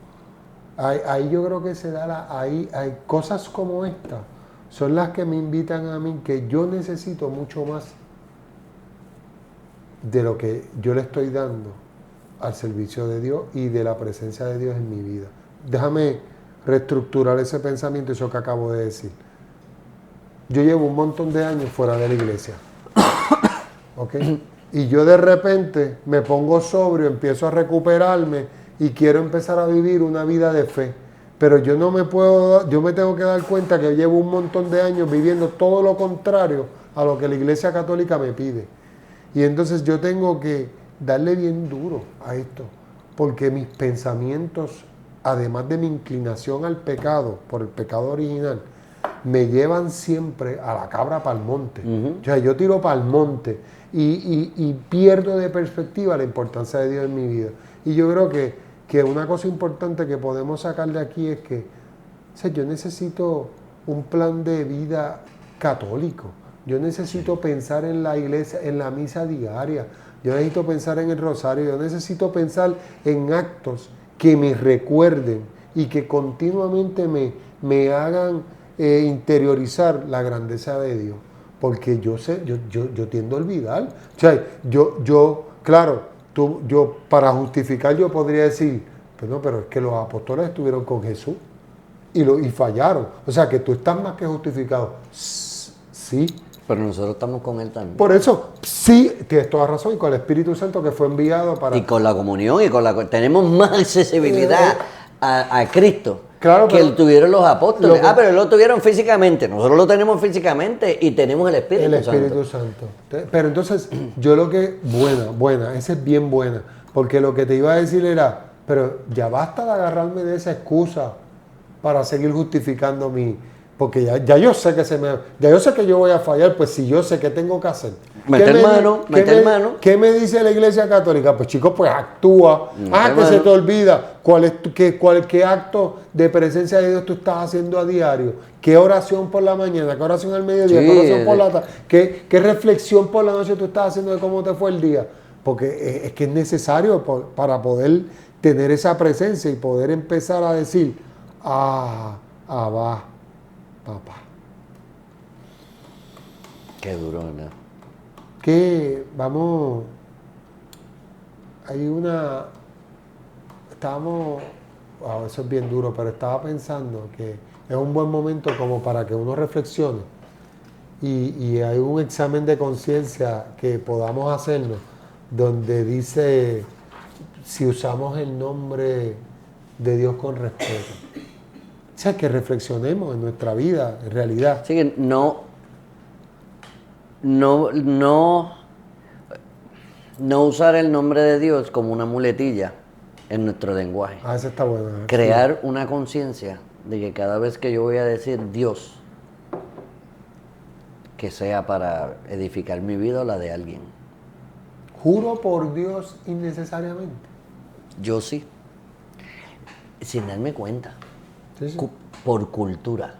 Ahí yo creo que se da hay cosas como esta. Son las que me invitan a mí que yo necesito mucho más de lo que yo le estoy dando al servicio de Dios y de la presencia de Dios en mi vida. Déjame reestructurar ese pensamiento, eso que acabo de decir. Yo llevo un montón de años fuera de la iglesia. ¿Ok? Y yo de repente me pongo sobrio, empiezo a recuperarme y quiero empezar a vivir una vida de fe. Pero yo me tengo que dar cuenta que llevo un montón de años viviendo todo lo contrario a lo que la Iglesia Católica me pide. Y entonces yo tengo que darle bien duro a esto, porque mis pensamientos, además de mi inclinación al pecado, por el pecado original, me llevan siempre a la cabra para el monte. O sea, yo tiro para el monte y pierdo de perspectiva la importancia de Dios en mi vida. Y yo creo que una cosa importante que podemos sacar de aquí es que, o sea, yo necesito un plan de vida católico. Yo necesito pensar en la iglesia, en la misa diaria. Yo necesito pensar en el rosario. Yo necesito pensar en actos que me recuerden y que continuamente me hagan interiorizar la grandeza de Dios. Porque yo tiendo a olvidar. O sea, claro, yo para justificar yo podría decir, pero es que los apóstoles estuvieron con Jesús y fallaron. O sea, que tú estás más que justificado. Sí. Pero nosotros estamos con Él también. Por eso, sí, tienes toda razón, y con el Espíritu Santo que fue enviado para... Y con la comunión, tenemos más accesibilidad a Cristo, claro, que tuvieron los apóstoles. Pero lo tuvieron físicamente. Nosotros lo tenemos físicamente y tenemos el Espíritu Santo. Pero entonces, yo buena, esa es bien buena. Porque lo que te iba a decir era, pero ya basta de agarrarme de esa excusa para seguir justificando porque ya yo sé ya yo sé que yo voy a fallar, pues si yo sé que tengo que hacer. Meter mano. ¿Qué me dice la Iglesia Católica? Pues chicos, pues actúa. Que se te olvida qué acto de presencia de Dios tú estás haciendo a diario. ¿Qué oración por la mañana? ¿Qué oración al mediodía? ¿Qué oración por la tarde? ¿Qué reflexión por la noche tú estás haciendo de cómo te fue el día? Porque es que es necesario para poder tener esa presencia y poder empezar a decir, va, papá. Qué duro, ¿verdad? Que eso es bien duro, pero estaba pensando que es un buen momento como para que uno reflexione y hay un examen de conciencia que podamos hacernos donde dice si usamos el nombre de Dios con respeto. O sea, que reflexionemos en nuestra vida, en realidad. Así que no usar el nombre de Dios como una muletilla en nuestro lenguaje. Eso está bueno. Crear una conciencia de que cada vez que yo voy a decir Dios, que sea para edificar mi vida o la de alguien. ¿Juro por Dios innecesariamente? Yo sí. Sin darme cuenta. Sí. Por culturalmente.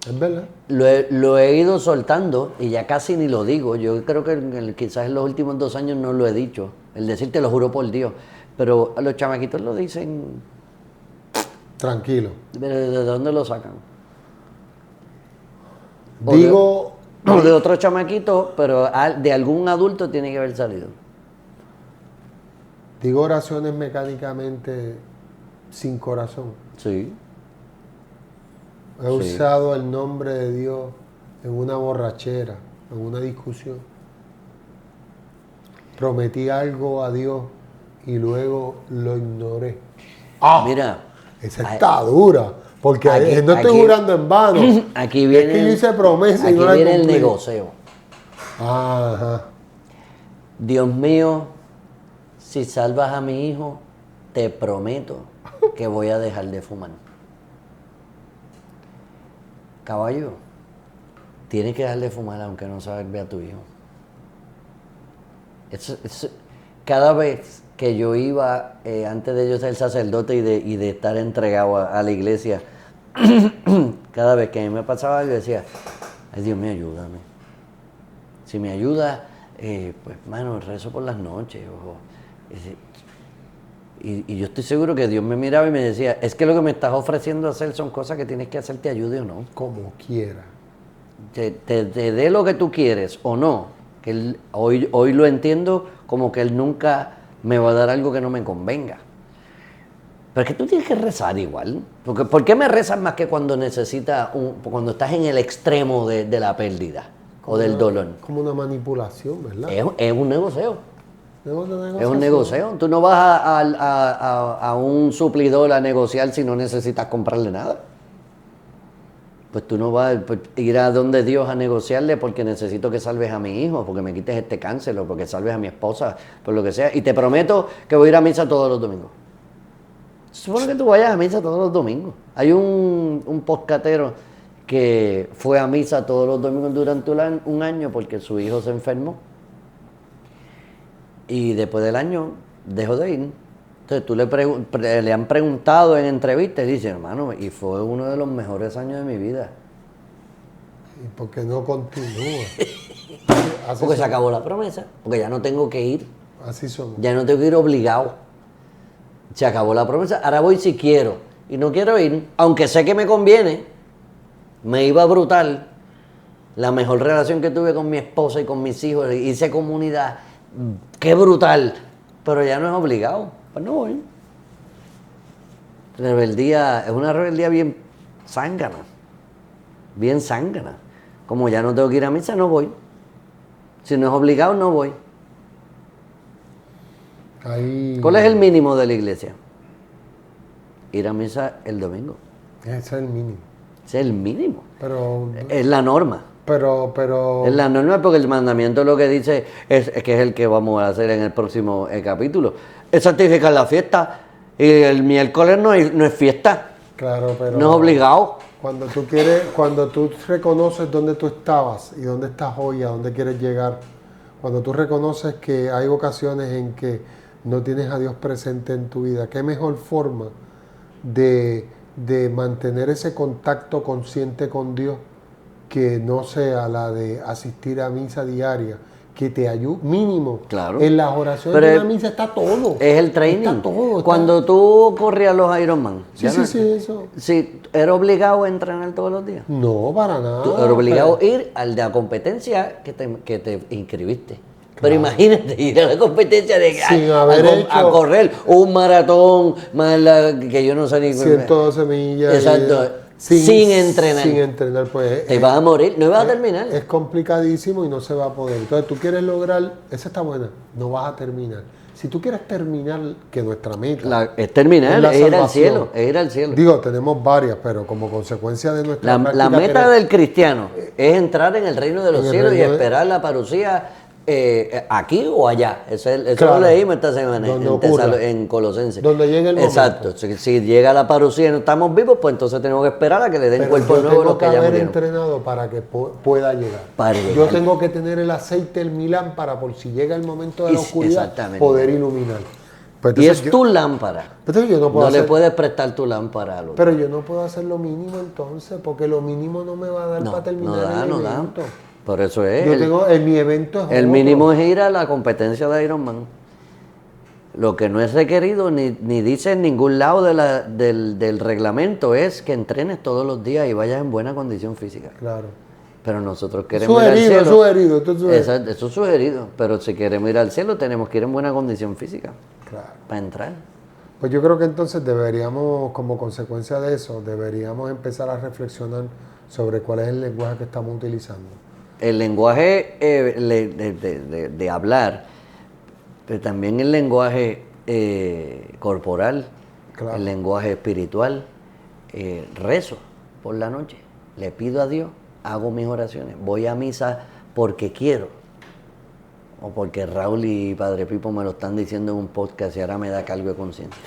Es verdad. Lo he ido soltando y ya casi ni lo digo. Yo creo que quizás en los últimos 2 años no lo he dicho. El decir te lo juro por Dios. Pero a los chamaquitos lo dicen, Tranquilo. ¿de dónde lo sacan? Digo, O de otro chamaquito, pero de algún adulto tiene que haber salido. digo oraciones mecánicamente sin corazón. Sí. He usado el nombre de Dios en una borrachera, en una discusión. Prometí algo a Dios y luego lo ignoré. Mira, Esa está dura, porque aquí- no estoy aquí- jurando en vano. aquí viene, es que yo hice promesa y aquí no la viene el cumplí. negocio. Ajá. Dios mío, si salvas a mi hijo, te prometo que voy a dejar de fumar. Caballo, tienes que dejar de fumar aunque no salve a tu hijo. Cada vez que yo iba, antes de yo ser sacerdote y de estar entregado a la iglesia, cada vez que a mí me pasaba algo, decía, ay Dios mío, ayúdame. Si me ayuda, pues, mano, rezo por las noches. Y yo estoy seguro que Dios me miraba y me decía, es que lo que me estás ofreciendo hacer son cosas que tienes que hacer, te ayude o no. Como quiera. Te dé lo que tú quieres o no. Que hoy lo entiendo como que Él nunca me va a dar algo que no me convenga. Pero es que tú tienes que rezar igual. Porque, ¿por qué me rezas más que cuando cuando estás en el extremo de la pérdida o del dolor? Como una manipulación, ¿verdad? Es un negocio. Es una Es un negociación. negocio. Tú no vas a un suplidor a negociar si no necesitas comprarle nada. Pues tú no vas a ir a donde Dios a negociarle porque necesito que salves a mi hijo, porque me quites este cáncer o porque salves a mi esposa, por lo que sea. Y te prometo que voy a ir a misa todos los domingos. Se supone que tú vayas a misa todos los domingos. Hay un podcastero que fue a misa todos los domingos durante un año porque su hijo se enfermó. Y después del año dejó de ir. Entonces tú le han preguntado en entrevistas y dice, hermano, y fue uno de los mejores años de mi vida. ¿Y por qué no continúa? Así Porque se somos. acabó la promesa, porque ya no tengo que ir, Así somos. ya no tengo que ir obligado. Se acabó la promesa, ahora voy si quiero. Y no quiero ir, aunque sé que me conviene, me iba brutal. La mejor relación que tuve con mi esposa y con mis hijos, hice comunidad, qué brutal, pero ya no es obligado. Pues no voy. Rebeldía, es una rebeldía bien zángana. Bien zángana. Como ya no tengo que ir a misa, no voy. Si no es obligado, no voy. Ahí, ¿Cuál es el mínimo de la iglesia? Ir a misa el domingo. ese es el mínimo. Ese es el mínimo. Pero, Es la norma. Es la norma porque el mandamiento lo que dice es que es el que vamos a hacer en el próximo capítulo. Es santificar la fiesta. Y el miércoles no es fiesta. claro, pero No es obligado. cuando tú reconoces dónde tú estabas y dónde estás hoy, a dónde quieres llegar, cuando tú reconoces que hay ocasiones en que no tienes a Dios presente en tu vida, ¿qué mejor forma de mantener ese contacto consciente con Dios que no sea la de asistir a misa diaria? Que te ayude, mínimo. Claro. En las oraciones Pero de la misa está todo. Es el training. Está todo. está- Cuando tú corrías los Ironman. Sí, ya sí, no- sí, eso. Sí, ¿era obligado a entrenar todos los días? No, para nada. Tú eras obligado pero- a ir al de la competencia que te inscribiste. Pero imagínate ir a la competencia de Sin haber hecho- a correr un maratón, más que yo no sé ni 112 millas. Exacto. Sin entrenar. Sin entrenar, pues. Te vas a morir, no vas a terminar. Es complicadísimo y no se va a poder. Entonces, tú quieres lograr, esa está buena, no vas a terminar. Si tú quieres terminar, que nuestra meta. Es terminar, la es ir al salvación. cielo, es ir al cielo. Digo, tenemos varias, pero como consecuencia de nuestra La práctica meta queremos- del cristiano es entrar en el reino de los En el cielos y reino de- esperar la parucía aquí o allá. Eso Claro. lo leímos esta semana Donde ocurra. en Colosenses. Donde llegue el momento. Exacto. Si llega la parucía y no estamos vivos, pues entonces tenemos que esperar a que le den Pero cuerpo yo nuevo a tengo los que que ya haber murieron. entrenado para que pueda llegar. Para Yo llegar. tengo que tener el aceite en mi lámpara por si llega el momento de la Y- oscuridad, exactamente. poder iluminar. Pues Y entonces es yo- tu lámpara. entonces yo no puedo No le hacer- puedes prestar tu lámpara al otro. Pero yo no puedo hacer lo mínimo entonces, porque lo mínimo no me va a dar para terminar el evento. Por eso es. Yo tengo, mi evento es El otro. mínimo es ir a la competencia de Ironman. Lo que no es requerido ni dice en ningún lado del reglamento es que entrenes todos los días y vayas en buena condición física. Claro. Pero nosotros queremos ir al cielo. Es sugerido. Exacto, eso es sugerido. Pero si queremos ir al cielo, tenemos que ir en buena condición física. Claro. Para entrar. Pues yo creo que entonces deberíamos, como consecuencia de eso, deberíamos empezar a reflexionar sobre cuál es el lenguaje que estamos utilizando. El lenguaje de hablar, pero también el lenguaje corporal, Claro. el lenguaje espiritual. Rezo por la noche, le pido a Dios, hago mis oraciones, voy a misa porque quiero, o porque Raúl y Padre Pipo me lo están diciendo en un podcast y ahora me da cargo de conciencia.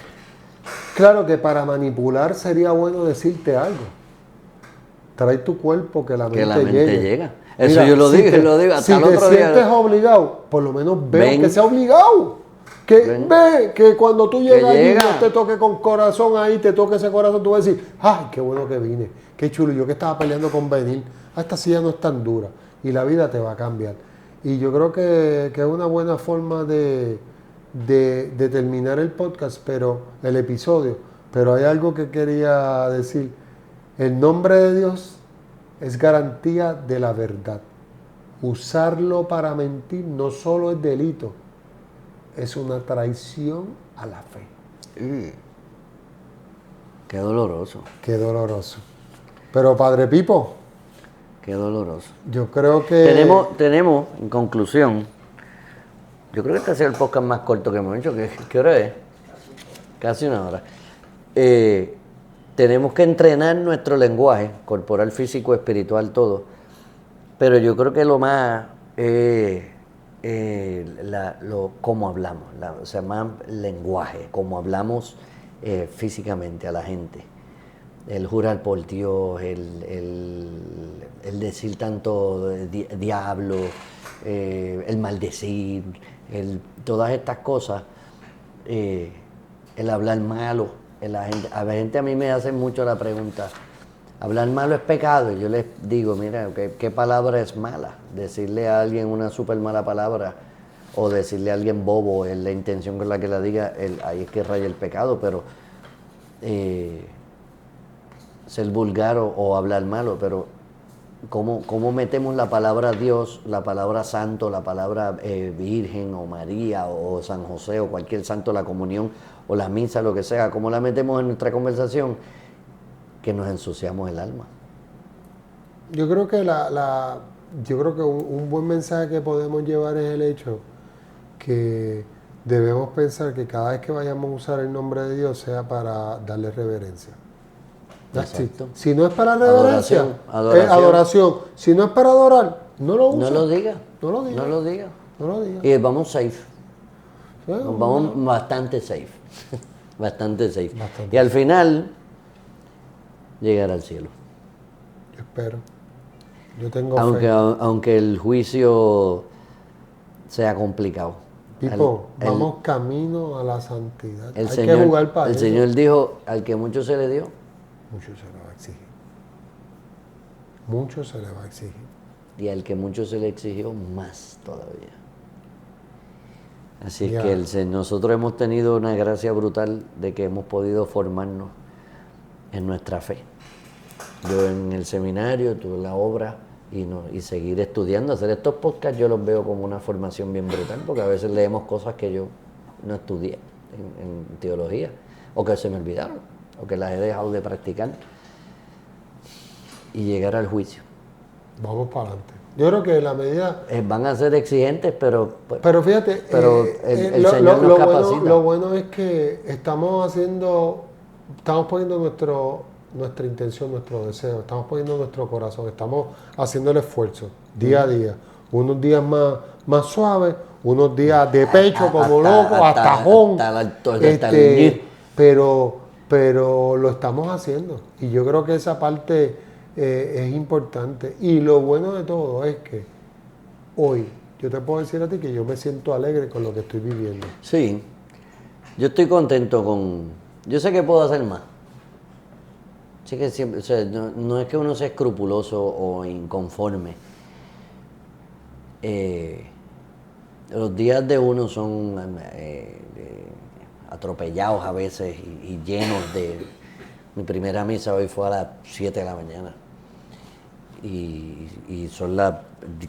Claro que para manipular sería bueno decirte algo. Trae tu cuerpo que la mente llega. Eso yo lo digo, hasta si el otro te día. sientes obligado, por lo menos Ven. que sea obligado. Ve que cuando tú llegas allí, llega. Dios te toque con corazón ahí, te toque ese corazón, tú vas a decir, ay, qué bueno que vine, qué chulo, yo que estaba peleando con venir, esta silla no es tan dura y la vida te va a cambiar. Y yo creo que es una buena forma de terminar el podcast, pero el episodio, pero hay algo que quería decir. El nombre de Dios es garantía de la verdad. Usarlo para mentir no solo es delito, es una traición a la fe. Qué doloroso. Qué doloroso. Pero Padre Pipo, Qué doloroso. yo creo que... Tenemos, en conclusión, yo creo que este ha sido el podcast más corto que hemos hecho. ¿Qué hora es? Casi una hora. Tenemos que entrenar nuestro lenguaje, corporal, físico, espiritual, todo. Pero yo creo que lo más, cómo hablamos, o sea, más lenguaje, cómo hablamos físicamente a la gente. El jurar por Dios, el decir tanto diablo, el maldecir, todas estas cosas, el hablar malo. La gente a mí me hace mucho la pregunta, hablar malo es pecado, y yo les digo, mira, ¿qué palabra es mala? Decirle a alguien una súper mala palabra o decirle a alguien bobo, es la intención con la que la diga, ahí es que raya el pecado, pero ser vulgar o hablar malo, pero ¿cómo metemos la palabra Dios, la palabra santo, la palabra Virgen o María o San José o cualquier santo, la comunión o la misa, lo que sea, cómo la metemos en nuestra conversación que nos ensuciamos el alma? Yo creo que un buen mensaje que podemos llevar es el hecho que debemos pensar que cada vez que vayamos a usar el nombre de Dios sea para darle reverencia. Exacto. Si no es para reverencia, Adoración. adoración. Si no es para adorar, no lo uses. No lo diga. No lo diga. No lo diga. No lo diga. Y vamos safe. ¿Eh? Nos vamos bastante safe. Bastante safe. Bastante Y al final, llegar al cielo. Yo espero. Yo tengo Aunque, fe. aunque el juicio sea complicado. Pipo, vamos camino a la santidad. El Hay Señor, que jugar para el eso. Señor dijo, al que mucho se le dio, Mucho se le va a exigir. Mucho se le va a exigir. y al que mucho se le exigió, más todavía. Así Ya. es que nosotros hemos tenido una gracia brutal de que hemos podido formarnos en nuestra fe. Yo en el seminario, tú en la obra, y seguir estudiando, hacer estos podcasts, yo los veo como una formación bien brutal, porque a veces leemos cosas que yo no estudié en teología, o que se me olvidaron, o que las he dejado de practicar, y llegar al juicio. Vamos para adelante. Yo creo que la medida... Van a ser exigentes, pero fíjate, el Señor nos capacita. Lo bueno es que estamos poniendo nuestra intención, nuestro deseo, estamos poniendo nuestro corazón, estamos haciendo el esfuerzo día a día. Unos días más suaves, unos días de pecho como loco, hasta tajón. Pero lo estamos haciendo. Y yo creo que esa parte es importante. Y lo bueno de todo es que hoy yo te puedo decir a ti que yo me siento alegre con lo que estoy viviendo. Sí, yo estoy contento yo sé que puedo hacer más. Sí que siempre, o sea, no es que uno sea escrupuloso o inconforme, Los días de uno son atropellados a veces y llenos de... Mi primera misa hoy fue a las 7 de la mañana. Y son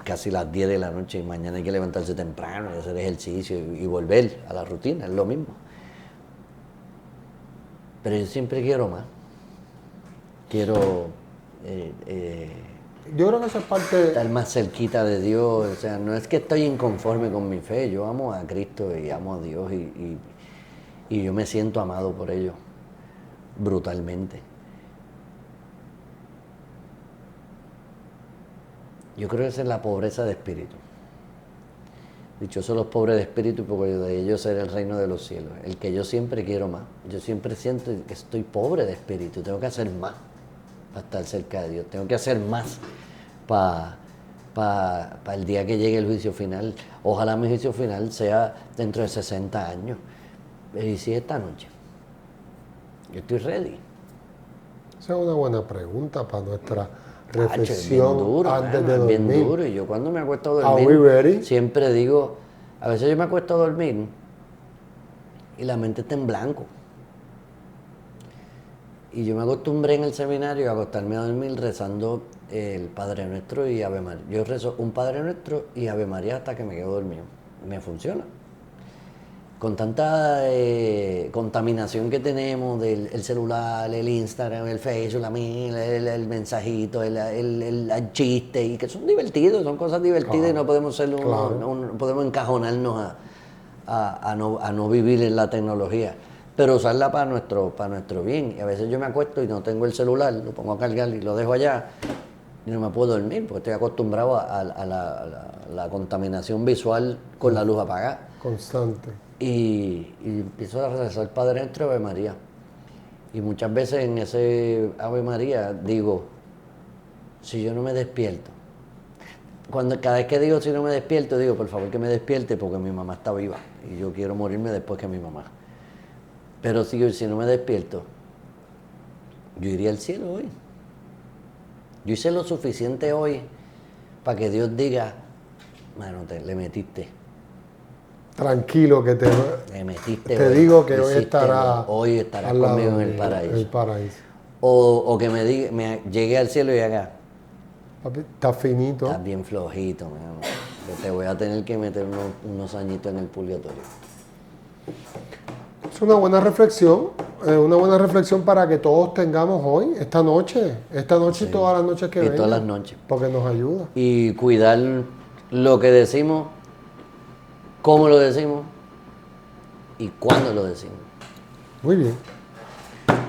casi las 10 de la noche y mañana hay que levantarse temprano y hacer ejercicio y volver a la rutina, es lo mismo. Pero yo siempre quiero más. Quiero Yo creo que esa es parte... estar más cerquita de Dios. O sea, no es que estoy inconforme con mi fe, yo amo a Cristo y amo a Dios y yo me siento amado por ello, brutalmente. Yo creo que esa es la pobreza de espíritu. Dichosos los pobres de espíritu, porque de ellos será el reino de los cielos. El que yo siempre quiero más. Yo siempre siento que estoy pobre de espíritu. Tengo que hacer más para estar cerca de Dios. Tengo que hacer más para el día que llegue el juicio final. Ojalá mi juicio final sea dentro de 60 años. Y si esta noche. Yo estoy ready. Esa es una buena pregunta para nuestra Tacho, es reflexión bien duro, antes mano, de es dormir. bien duro. Y yo cuando me acuesto a Are dormir, we ready? siempre digo, a veces yo me acuesto a dormir y la mente está en blanco. Y yo me acostumbré en el seminario a acostarme a dormir rezando el Padre Nuestro y Ave María. Yo rezo un Padre Nuestro y Ave María hasta que me quedo dormido. Me funciona. Con tanta contaminación que tenemos del el celular, el Instagram, el Facebook, el mensajito, el chiste, y que son divertidos, son cosas divertidas y no podemos ser no podemos encajonarnos a no vivir en la tecnología, pero usarla para nuestro bien. Y a veces yo me acuesto y no tengo el celular, lo pongo a cargar y lo dejo allá y no me puedo dormir porque estoy acostumbrado a la contaminación visual con la luz apagada. Constante. Y empiezo a rezar el Padre Nuestro y Ave María. Y muchas veces en ese Ave María digo, si yo no me despierto, cada vez que digo si no me despierto, digo, por favor que me despierte porque mi mamá está viva y yo quiero morirme después que mi mamá. Pero si no me despierto, yo iría al cielo hoy. Yo hice lo suficiente hoy para que Dios diga, mano, le metiste. Tranquilo que te metiste te hoy, digo que hoy estarás conmigo en el paraíso. El paraíso. O que me llegue al cielo y haga, Papi, está finito. estás bien flojito, mano, que te voy a tener que meter unos añitos en el purgatorio. Es una buena reflexión para que todos tengamos hoy, esta noche sí. Y todas las noches que vengan. Y todas las noches. Porque nos ayuda. Y cuidar lo que decimos, cómo lo decimos y cuándo lo decimos. Muy bien.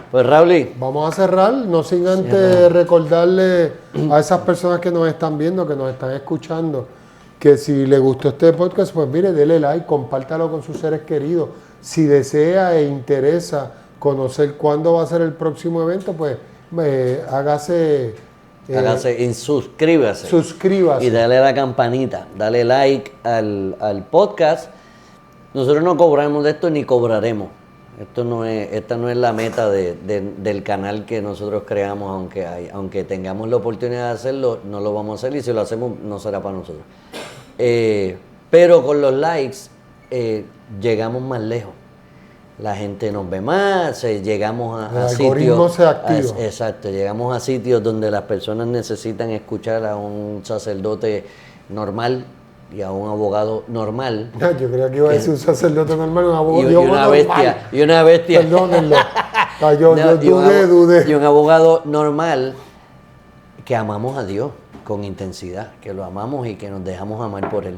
Pues Raúl, vamos a cerrar, no sin antes recordarle a esas personas que nos están viendo, que nos están escuchando, que si les gustó este podcast, pues mire, dele like, compártalo con sus seres queridos. Si desea e interesa conocer cuándo va a ser el próximo evento, pues hágase y suscríbase. Y dale a la campanita, dale like al podcast. Nosotros no cobramos de esto ni cobraremos. Esta no es la meta del canal que nosotros creamos, aunque tengamos la oportunidad de hacerlo, no lo vamos a hacer y si lo hacemos no será para nosotros. Pero con los likes llegamos más lejos. La gente nos ve más, llegamos a sitios... El algoritmo se activa. Exacto, llegamos a sitios donde las personas necesitan escuchar a un sacerdote normal y a un abogado normal. Yo creía que iba a decir un sacerdote normal, un abogado y una bestia. Y una bestia. Perdónenlo. Yo dudé. Y un abogado normal que amamos a Dios con intensidad, que lo amamos y que nos dejamos amar por Él.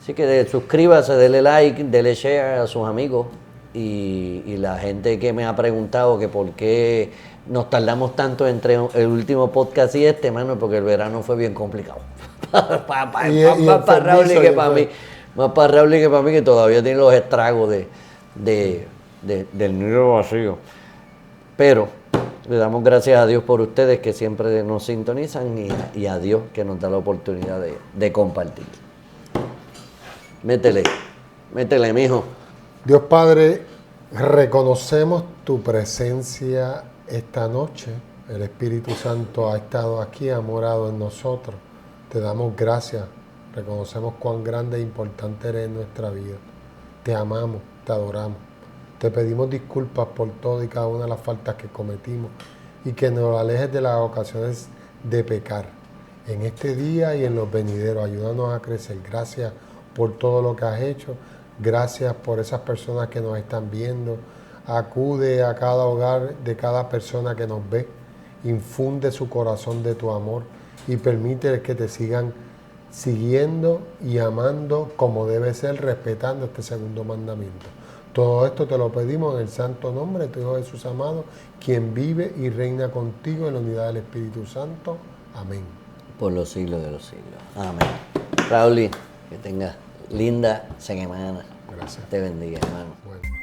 Así que suscríbase, dele like, dele share a sus amigos. Y la gente que me ha preguntado que por qué nos tardamos tanto entre el último podcast y este, mano, porque el verano fue bien complicado. Más para Raúl que para mí. Más para Raúl que para mí, que todavía tiene los estragos del nido vacío. Pero le damos gracias a Dios por ustedes que siempre nos sintonizan y a Dios que nos da la oportunidad de compartir. Métele, mijo. Dios Padre, reconocemos tu presencia esta noche. El Espíritu Santo ha estado aquí, ha morado en nosotros. Te damos gracias Reconocemos cuán grande e importante eres en nuestra vida. Te amamos, te adoramos. Te pedimos disculpas por todas y cada una de las faltas que cometimos y que nos alejes de las ocasiones de pecar. En este día y en los venideros, ayúdanos a crecer. Gracias por todo lo que has hecho. Gracias por esas personas que nos están viendo. Acude a cada hogar de cada persona que nos ve. Infunde su corazón de tu amor y permite que te sigan siguiendo y amando como debe ser, respetando este segundo mandamiento. Todo esto te lo pedimos en el santo nombre de tu Hijo Jesús amado, quien vive y reina contigo en la unidad del Espíritu Santo. Amén. Por los siglos de los siglos. Amén. Raúl, que tengas linda semana. Gracias. Te bendiga, hermano. Bueno.